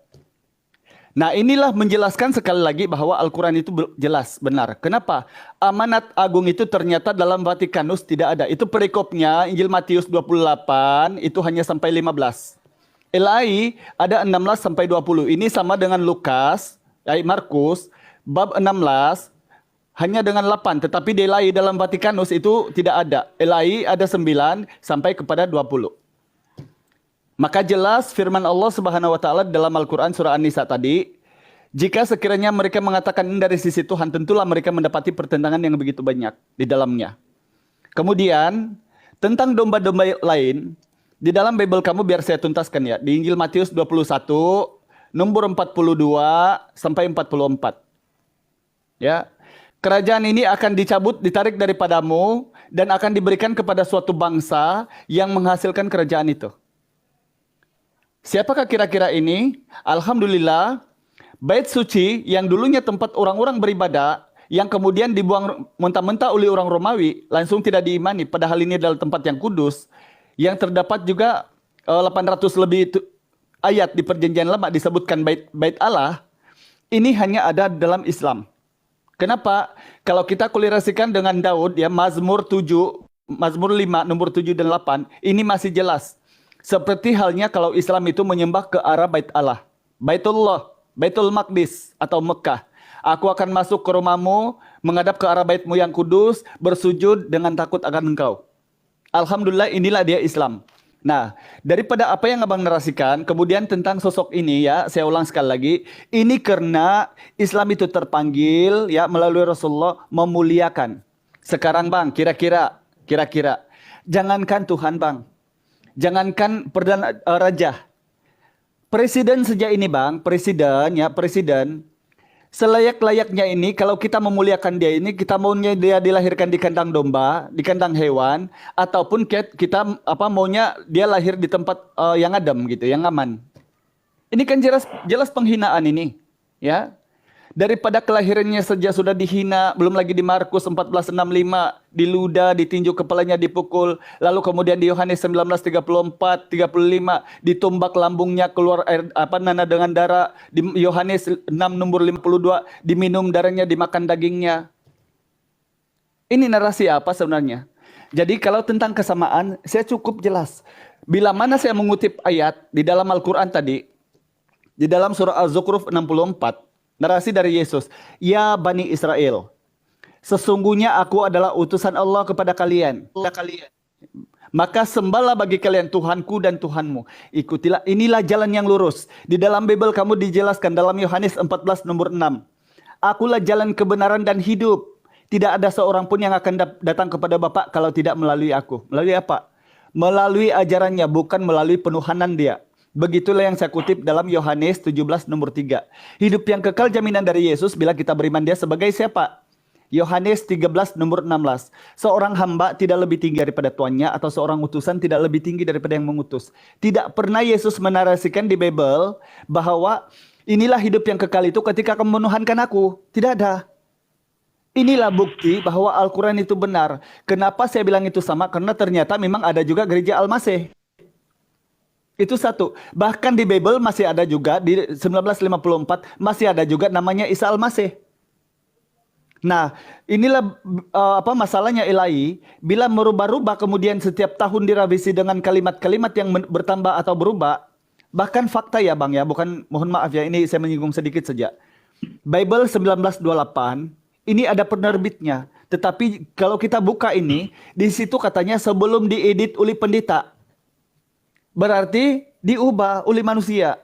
Nah, inilah menjelaskan sekali lagi bahwa Al-Quran itu jelas, benar. Kenapa? Amanat agung itu ternyata dalam Vatikanus tidak ada. Itu perikopnya Injil Matius 28 itu hanya sampai 15. LAI ada 16 sampai 20. Ini sama dengan Lukas, Markus bab 16 hanya dengan 8, tetapi LAI dalam Vatikanus itu tidak ada. LAI ada 9 sampai kepada 20. Maka jelas firman Allah Subhanahu wa taala dalam Al-Qur'an surah An-Nisa tadi, jika sekiranya mereka mengatakan ini dari sisi Tuhan, tentulah mereka mendapati pertentangan yang begitu banyak di dalamnya. Kemudian tentang domba-domba lain, di dalam Bible kamu biar saya tuntaskan ya, di Injil Matius 21 nomor 42 sampai 44. Ya. Kerajaan ini akan dicabut, ditarik daripadamu, dan akan diberikan kepada suatu bangsa yang menghasilkan kerajaan itu. Siapakah kira-kira ini? Alhamdulillah, bait suci yang dulunya tempat orang-orang beribadah, yang kemudian dibuang mentah-mentah oleh orang Romawi, langsung tidak diimani, padahal ini adalah tempat yang kudus, yang terdapat juga 800 lebih ayat di Perjanjian Lama disebutkan bait Allah, ini hanya ada dalam Islam. Kenapa? Kalau kita kolerasikan dengan Daud, ya, Mazmur 7, Mazmur 5, nomor 7 dan 8, ini masih jelas. Seperti halnya kalau Islam itu menyembah ke arah bait Allah. Baitullah, Baitul Maqdis atau Mekah. Aku akan masuk ke rumahmu, menghadap ke arah baitmu yang kudus, bersujud dengan takut akan engkau. Alhamdulillah, inilah dia Islam. Nah, daripada apa yang abang narasikan, kemudian tentang sosok ini, ya, saya ulang sekali lagi, ini karena Islam itu terpanggil, ya, melalui Rasulullah memuliakan. Sekarang bang, kira-kira, jangankan Tuhan bang, jangankan perdana raja, presiden saja ini bang, presiden, selayak-layaknya ini, kalau kita memuliakan dia ini, kita maunya dia dilahirkan di kandang domba, di kandang hewan, ataupun kita maunya dia lahir di tempat yang adem gitu, yang aman. Ini kan jelas penghinaan ini, ya. Daripada kelahirannya saja sudah dihina, belum lagi di Markus 14:65 diludah, ditinju kepalanya, dipukul, lalu kemudian di Yohanes 19:34, 35 ditumbak lambungnya, keluar air nanah dengan darah, di Yohanes 6 nomor 52 diminum darahnya, dimakan dagingnya. Ini narasi apa sebenarnya? Jadi kalau tentang kesamaan saya cukup jelas. Bila mana saya mengutip ayat di dalam Al-Qur'an tadi, di dalam surah Az-Zukhruf 64, narasi dari Yesus, ya Bani Israel, sesungguhnya aku adalah utusan Allah kepada kalian. Maka sembahlah bagi kalian Tuhanku dan Tuhanmu. Ikutilah, inilah jalan yang lurus. Di dalam Bible kamu dijelaskan dalam Yohanes 14 nomor 6. Akulah jalan kebenaran dan hidup. Tidak ada seorang pun yang akan datang kepada Bapa kalau tidak melalui aku. Melalui apa? Melalui ajarannya, bukan melalui penuhanan dia. Begitulah yang saya kutip dalam Yohanes 17 nomor 3. Hidup yang kekal jaminan dari Yesus bila kita beriman dia sebagai siapa? Yohanes 13 nomor 16. Seorang hamba tidak lebih tinggi daripada tuannya, atau seorang utusan tidak lebih tinggi daripada yang mengutus. Tidak pernah Yesus menarasikan di Bible bahwa inilah hidup yang kekal itu ketika kamu menuhankan aku. Tidak ada. Inilah bukti bahwa Al-Quran itu benar. Kenapa saya bilang itu sama? Karena ternyata memang ada juga gereja Al-Masih. Itu satu. Bahkan di Bible masih ada juga, di 1954 masih ada juga namanya Isa Al-Masih. Nah, inilah masalahnya Ilahi. Bila merubah-rubah kemudian setiap tahun direvisi dengan kalimat-kalimat yang bertambah atau berubah. Bahkan fakta ya Bang ya, bukan, mohon maaf ya, ini saya menyinggung sedikit saja. Bible 1928, ini ada penerbitnya. Tetapi kalau kita buka ini, di situ katanya sebelum diedit oleh pendeta. Berarti diubah oleh manusia.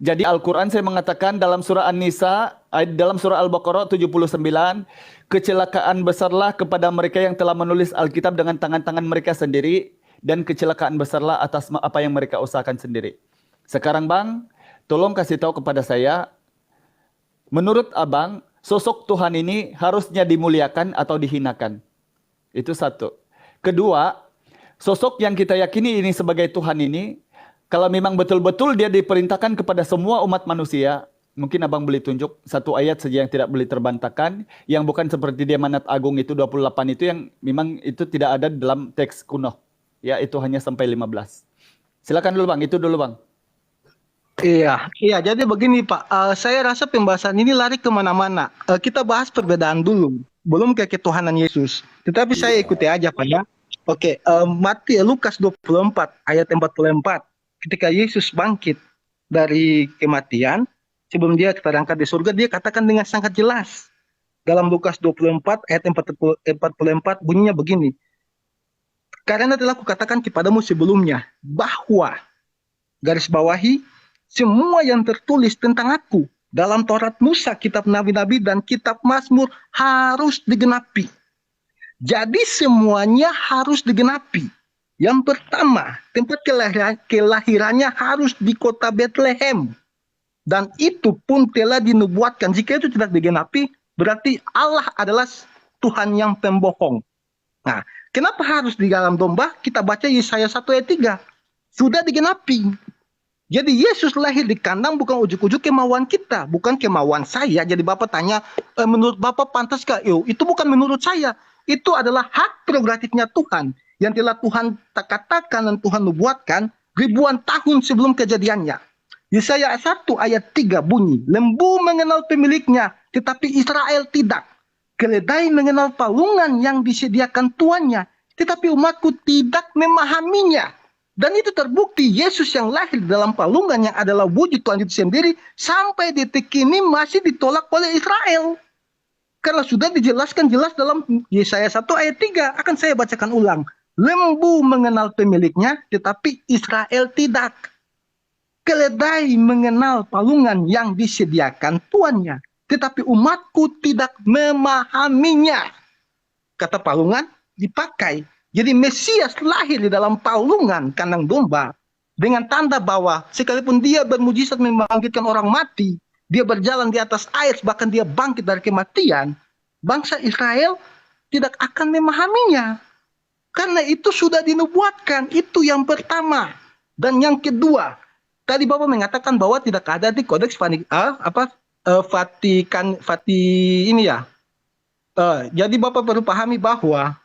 Jadi Al-Quran saya mengatakan dalam surah An-Nisa, dalam surah Al-Baqarah 79, kecelakaan besarlah kepada mereka yang telah menulis Alkitab dengan tangan-tangan mereka sendiri, dan kecelakaan besarlah atas apa yang mereka usahakan sendiri. Sekarang Bang, tolong kasih tahu kepada saya, menurut Abang, sosok Tuhan ini harusnya dimuliakan atau dihinakan? Itu satu. Kedua, sosok yang kita yakini ini sebagai Tuhan ini, kalau memang betul-betul dia diperintahkan kepada semua umat manusia, mungkin Abang boleh tunjuk satu ayat saja yang tidak boleh terbantahkan, yang bukan seperti di Amanat Agung itu 28 itu yang memang itu tidak ada dalam teks kuno. Ya, itu hanya sampai 15. Silakan dulu Bang, itu dulu Bang. Iya, jadi begini Pak, saya rasa pembahasan ini lari kemana-mana. Kita bahas perbedaan dulu, belum ke ketuhanan Yesus. Tetapi saya ikuti aja Pak ya. Oke, Lukas 24 ayat 44. Ketika Yesus bangkit dari kematian, sebelum dia terangkat di surga, dia katakan dengan sangat jelas. Dalam Lukas 24 ayat 44 bunyinya begini. Karena telah kukatakan kepadamu sebelumnya, bahwa, garis bawahi, semua yang tertulis tentang aku dalam Taurat Musa, kitab Nabi-Nabi, dan kitab Mazmur harus digenapi. Jadi semuanya harus digenapi. Yang pertama, tempat kelahirannya harus di kota Bethlehem. Dan itu pun telah dinubuatkan. Jika itu tidak digenapi, berarti Allah adalah Tuhan yang pembohong. Nah, kenapa harus di dalam domba? Kita baca Yesaya 1 ayat 3. Sudah digenapi. Jadi Yesus lahir di kandang bukan ujuk-ujuk kemauan kita, bukan kemauan saya. Jadi Bapak tanya, menurut Bapak pantaskah? Itu bukan menurut saya. Itu adalah hak prerogatifnya Tuhan yang telah Tuhan katakan dan Tuhan nubuatkan ribuan tahun sebelum kejadiannya. Yesaya 1 ayat 3 bunyi, lembu mengenal pemiliknya, tetapi Israel tidak. Keledai mengenal palungan yang disediakan tuannya, tetapi umatku tidak memahaminya. Dan itu terbukti Yesus yang lahir dalam palungan yang adalah wujud Tuhan itu sendiri sampai detik ini masih ditolak oleh Israel. Karena sudah dijelaskan jelas dalam Yesaya 1 ayat 3. Akan saya bacakan ulang. Lembu mengenal pemiliknya, tetapi Israel tidak. Keledai mengenal palungan yang disediakan tuannya, tetapi umatku tidak memahaminya. Kata palungan dipakai. Jadi Mesias lahir di dalam palungan kandang domba. Dengan tanda bahwa sekalipun dia bermujizat membangkitkan orang mati, dia berjalan di atas air, bahkan dia bangkit dari kematian, bangsa Israel tidak akan memahaminya. Karena itu sudah dinubuatkan, itu yang pertama. Dan yang kedua, tadi Bapak mengatakan bahwa tidak ada di kodeks Vatikan ini ya. Jadi Bapak perlu pahami bahwa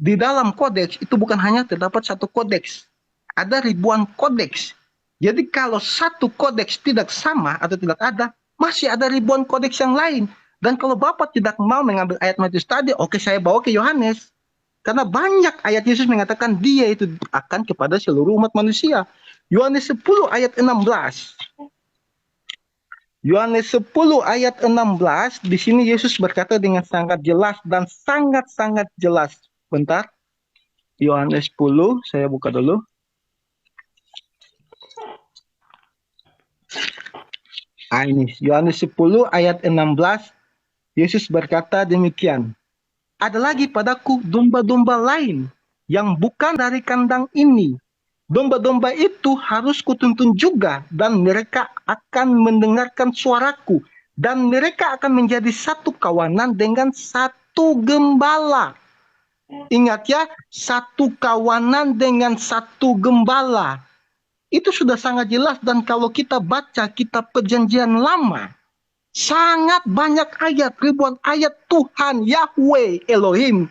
di dalam kodeks itu bukan hanya terdapat satu kodeks, ada ribuan kodeks. Jadi kalau satu kodeks tidak sama atau tidak ada, masih ada ribuan kodeks yang lain. Dan kalau Bapak tidak mau mengambil ayat Matius tadi, oke, saya bawa ke Yohanes. Karena banyak ayat Yesus mengatakan dia itu akan kepada seluruh umat manusia. Yohanes 10 ayat 16. Yohanes 10 ayat 16, di sini Yesus berkata dengan sangat jelas dan sangat-sangat jelas. Bentar. Yohanes 10, saya buka dulu. Ini Yohanes 10 ayat 16. Yesus berkata demikian. Ada lagi padaku domba-domba lain yang bukan dari kandang ini. Domba-domba itu harus kutuntun juga, dan mereka akan mendengarkan suaraku, dan mereka akan menjadi satu kawanan dengan satu satu gembala. Ingat ya, satu kawanan dengan satu gembala. Itu sudah sangat jelas, dan kalau kita baca kitab Perjanjian Lama, sangat banyak ayat, ribuan ayat Tuhan Yahweh Elohim,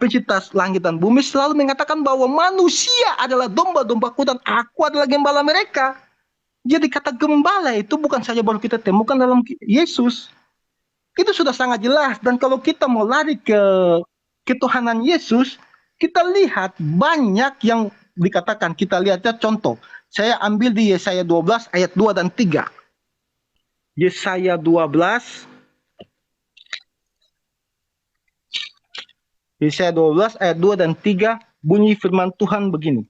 pencipta langit dan bumi, selalu mengatakan bahwa manusia adalah domba-dombaku dan aku adalah gembala mereka. Jadi kata gembala itu bukan saja baru kita temukan dalam Yesus. Itu sudah sangat jelas. Dan kalau kita mau lari ke ketuhanan Yesus, kita lihat banyak yang dikatakan. Kita lihatnya contoh. Saya ambil di Yesaya 12 ayat 2 dan 3. Yesaya 12 ayat 2 dan 3, bunyi firman Tuhan begini.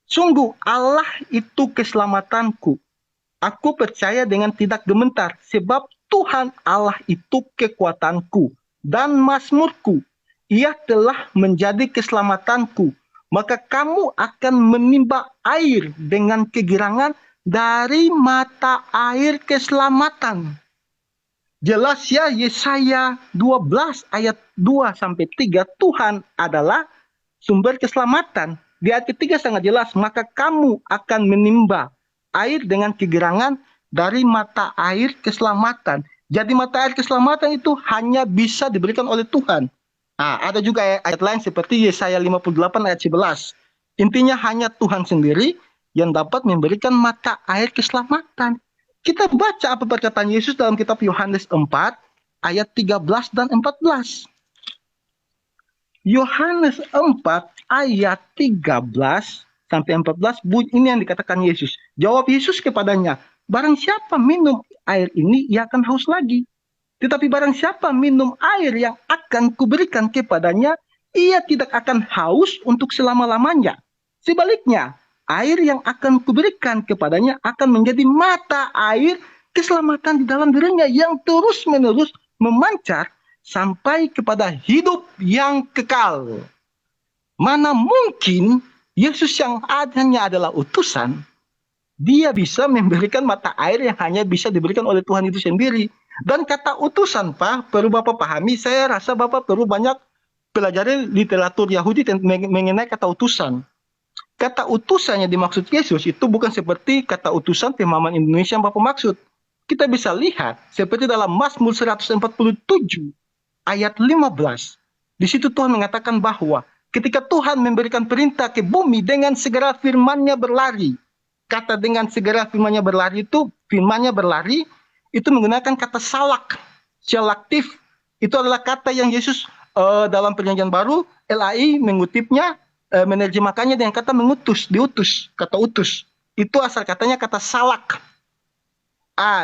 Sungguh Allah itu keselamatanku. Aku percaya dengan tidak gemetar, sebab Tuhan Allah itu kekuatanku dan mazmurku. Ia telah menjadi keselamatanku. Maka kamu akan menimba air dengan kegirangan dari mata air keselamatan. Jelas ya, Yesaya 12 ayat 2 sampai 3, Tuhan adalah sumber keselamatan. Di ayat ketiga sangat jelas, maka kamu akan menimba air dengan kegirangan dari mata air keselamatan. Jadi mata air keselamatan itu hanya bisa diberikan oleh Tuhan. Nah, ada juga ayat lain seperti Yesaya 58 ayat 11. Intinya hanya Tuhan sendiri yang dapat memberikan mata air keselamatan. Kita baca apa perkataan Yesus dalam kitab Yohanes 4 ayat 13 dan 14. Yohanes 4 ayat 13 sampai 14, ini yang dikatakan Yesus. Jawab Yesus kepadanya, barang siapa minum air ini, ia akan haus lagi. Tetapi barang siapa minum air yang akan kuberikan kepadanya, ia tidak akan haus untuk selama-lamanya. Sebaliknya, air yang akan kuberikan kepadanya akan menjadi mata air keselamatan di dalam dirinya yang terus-menerus memancar sampai kepada hidup yang kekal. Mana mungkin Yesus yang hanya adalah utusan, dia bisa memberikan mata air yang hanya bisa diberikan oleh Tuhan itu sendiri. Dan kata utusan, Pak, perlu Bapak pahami, saya rasa Bapak perlu banyak pelajari literatur Yahudi mengenai kata utusan. Kata utusan yang dimaksud Yesus itu bukan seperti kata utusan pemahaman Indonesia yang Bapak maksud. Kita bisa lihat seperti dalam Mazmur 147 ayat 15. Di situ Tuhan mengatakan bahwa ketika Tuhan memberikan perintah ke bumi, dengan segera firman-Nya berlari. Kata dengan segera firman-Nya berlari itu menggunakan kata salak. Selaktif itu adalah kata yang Yesus dalam Perjanjian Baru, LAI mengutipnya, menerjemahkannya dengan kata mengutus, diutus, kata utus. Itu asal katanya kata salak.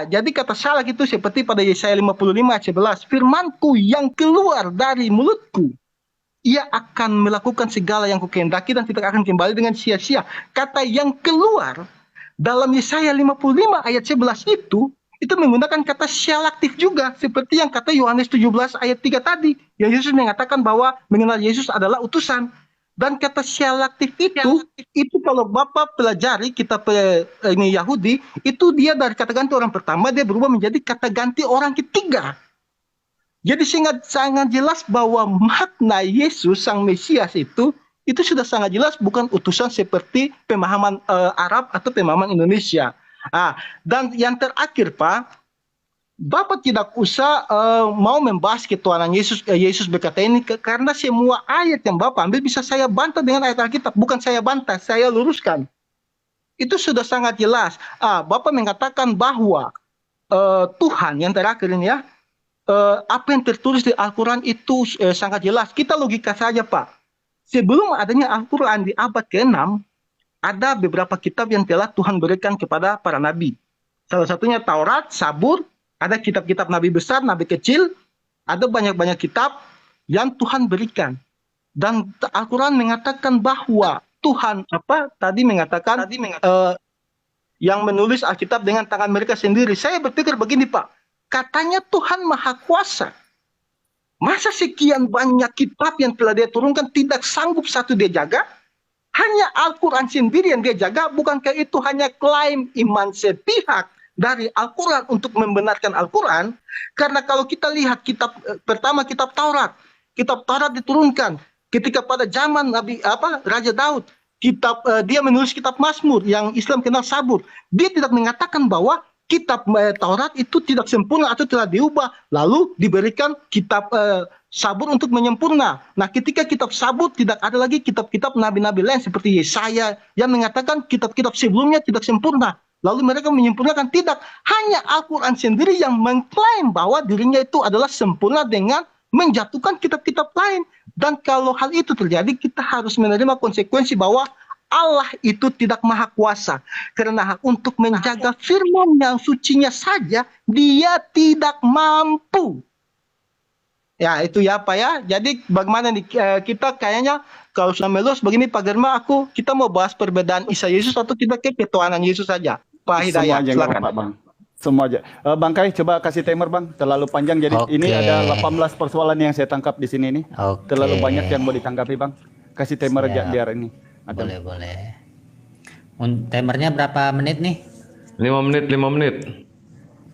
Jadi kata salak itu seperti pada Yesaya 55 ayat 11, firman-Ku yang keluar dari mulutku, ia akan melakukan segala yang kukehendaki dan tidak akan kembali dengan sia-sia. Kata yang keluar dalam Yesaya 55 ayat 11 itu menggunakan kata selektif juga, seperti yang kata Yohanes 17 ayat 3 tadi, yang Yesus mengatakan bahwa mengenal Yesus adalah utusan. Dan kata selektif itu kalau Bapak pelajari kitab ini Yahudi, itu dia dari kata ganti orang pertama, dia berubah menjadi kata ganti orang ketiga. Jadi sangat jelas bahwa makna Yesus sang Mesias itu sudah sangat jelas bukan utusan seperti pemahaman Arab atau pemahaman Indonesia. Dan yang terakhir, Pak, Bapak tidak usah mau membahas ketuhanan Yesus. Yesus berkata ini karena semua ayat yang Bapak ambil bisa saya bantah dengan ayat Alkitab. Bukan saya bantah, saya luruskan. Itu sudah sangat jelas. Bapak mengatakan bahwa Tuhan yang terakhir ini ya, apa yang tertulis di Al-Quran itu sangat jelas. Kita logika saja, Pak. Sebelum adanya Al-Quran di abad ke-6, ada beberapa kitab yang telah Tuhan berikan kepada para nabi. Salah satunya Taurat, Zabur, ada kitab-kitab nabi besar, nabi kecil, ada banyak-banyak kitab yang Tuhan berikan. Dan Al-Quran mengatakan bahwa Tuhan mengatakan yang menulis Alkitab dengan tangan mereka sendiri. Saya berpikir begini, Pak. Katanya Tuhan Maha Kuasa. Masa sekian banyak kitab yang telah dia turunkan tidak sanggup satu dia jaga? Hanya Al-Quran sendiri yang dia jaga. Bukankah itu hanya klaim iman sepihak dari Al-Quran untuk membenarkan Al-Quran? Karena kalau kita lihat kitab pertama, kitab Taurat, kitab Taurat diturunkan. Ketika pada zaman Raja Daud, dia menulis kitab Mazmur yang Islam kenal Sabur. Dia tidak mengatakan bahwa kitab Taurat itu tidak sempurna atau telah diubah, lalu diberikan kitab Sabur untuk menyempurna. Nah, ketika kitab Sabur tidak ada lagi kitab-kitab nabi-nabi lain seperti Yesaya yang mengatakan kitab-kitab sebelumnya tidak sempurna. Lalu mereka menyempurnakan, tidak. Hanya Al-Quran sendiri yang mengklaim bahwa dirinya itu adalah sempurna dengan menjatuhkan kitab-kitab lain. Dan kalau hal itu terjadi, kita harus menerima konsekuensi bahwa Allah itu tidak maha kuasa. Karena untuk menjaga firman yang sucinya saja, dia tidak mampu. Ya, itu ya Pak ya. Jadi bagaimana nih, kita kayaknya kalau sudah melus begini Pak Germa, kita mau bahas perbedaan Isa Yesus atau kita ke ketuhanan Yesus saja? Pak Hidayat, silakan. Bang. Semua aja. Bang Kai, coba kasih timer Bang. Terlalu panjang, jadi ini ada 18 persoalan yang saya tangkap di sini nih. Terlalu banyak yang mau ditanggapi Bang. Kasih timer aja biar ini. Boleh. Timernya berapa menit nih? 5 menit.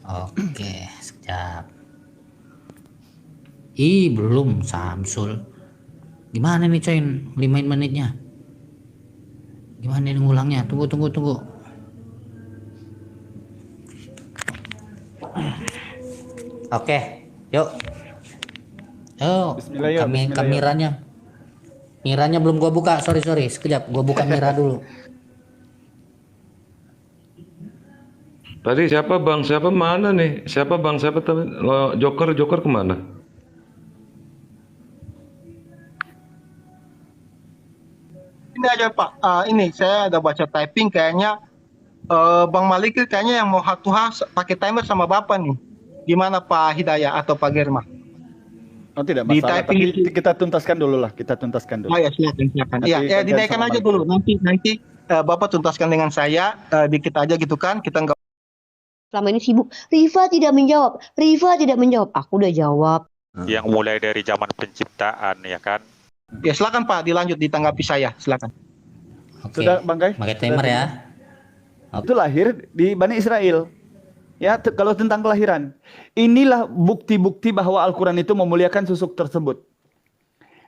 Oke, sekejap. Belum Samsul. Gimana nih coy, 5 menitnya? Gimana nih ngulangnya? Tunggu. Oke, yuk. Miranya belum gua buka, sorry. Sekejap, gua buka Mira dulu. Tadi siapa Bang? Siapa mana nih? Siapa Bang? Siapa tadi? Joker kemana? Ini aja Pak, ini saya ada baca typing kayaknya Bang Malik kayaknya yang mau hatuha pakai timer sama Bapak nih. Gimana Pak Hidayat atau Pak Germa? Oh tidak masalah, tapi kita tuntaskan dulu. Oh ya, silakan. Iya, dinaikkan aja dulu. Nanti Bapak tuntaskan dengan saya, dikit aja gitu kan. Kita nggak. Selama ini sibuk. Riva tidak menjawab. Aku udah jawab. Yang mulai dari zaman penciptaan, ya kan? Ya silakan Pak, dilanjut ditanggapi saya, silakan. Sudah Bang Kai? Pakai timer ya. Itu lahir di Bani Israel. Ya, kalau tentang kelahiran, inilah bukti-bukti bahwa Al-Quran itu memuliakan susuk tersebut.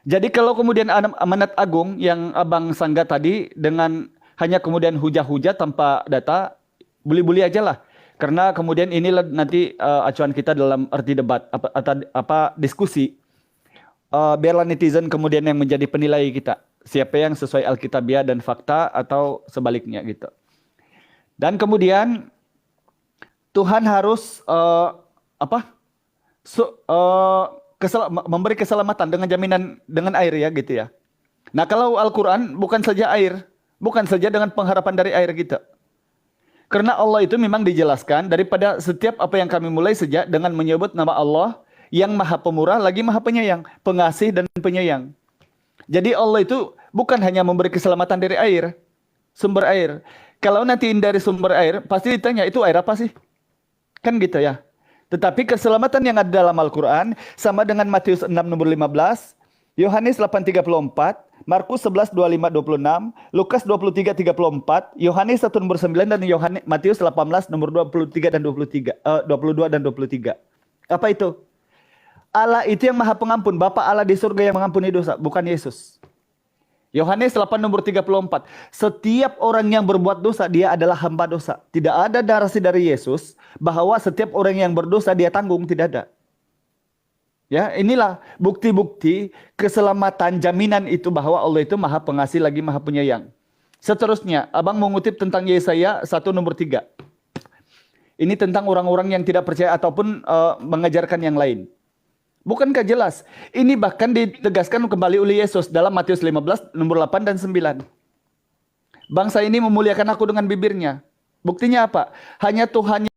Jadi kalau kemudian amanat agung yang Abang sanggah tadi dengan hanya kemudian hujah-hujah tanpa data, buli-buli aja lah. Karena kemudian inilah nanti acuan kita dalam arti debat apa diskusi. Biarlah netizen kemudian yang menjadi penilai kita. Siapa yang sesuai Alkitabiah dan fakta atau sebaliknya gitu. Dan kemudian Tuhan harus memberi keselamatan dengan jaminan dengan air ya gitu ya. Nah kalau Al-Quran bukan saja air, bukan saja dengan pengharapan dari air gitu. Karena Allah itu memang dijelaskan daripada setiap apa yang kami mulai sejak dengan menyebut nama Allah yang maha pemurah lagi maha penyayang, pengasih dan penyayang. Jadi Allah itu bukan hanya memberi keselamatan dari air, sumber air. Kalau nanti dari sumber air pasti ditanya itu air apa sih? Kan gitu ya. Tetapi keselamatan yang ada dalam Al-Quran sama dengan Matius 6 nomor 15, Yohanes 8:34, Markus 11 25 26, Lukas 23 34, Yohanes 1 nomor 9 dan Matius 18 nomor 22 dan 23. Apa itu? Allah itu yang Maha Pengampun, Bapa Allah di surga yang mengampuni dosa, bukan Yesus. Yohanes 8 nomor 34. Setiap orang yang berbuat dosa dia adalah hamba dosa. Tidak ada narasi dari Yesus bahwa setiap orang yang berdosa dia tanggung, tidak ada. Ya, inilah bukti-bukti keselamatan jaminan itu bahwa Allah itu Maha Pengasih lagi Maha Penyayang. Seterusnya, Abang mengutip tentang Yesaya 1 nomor 3. Ini tentang orang-orang yang tidak percaya ataupun mengajarkan yang lain. Bukankah jelas? Ini bahkan ditegaskan kembali oleh Yesus dalam Matius 15 nomor 8 dan 9. Bangsa ini memuliakan aku dengan bibirnya. Buktinya apa? Hanya Tuhan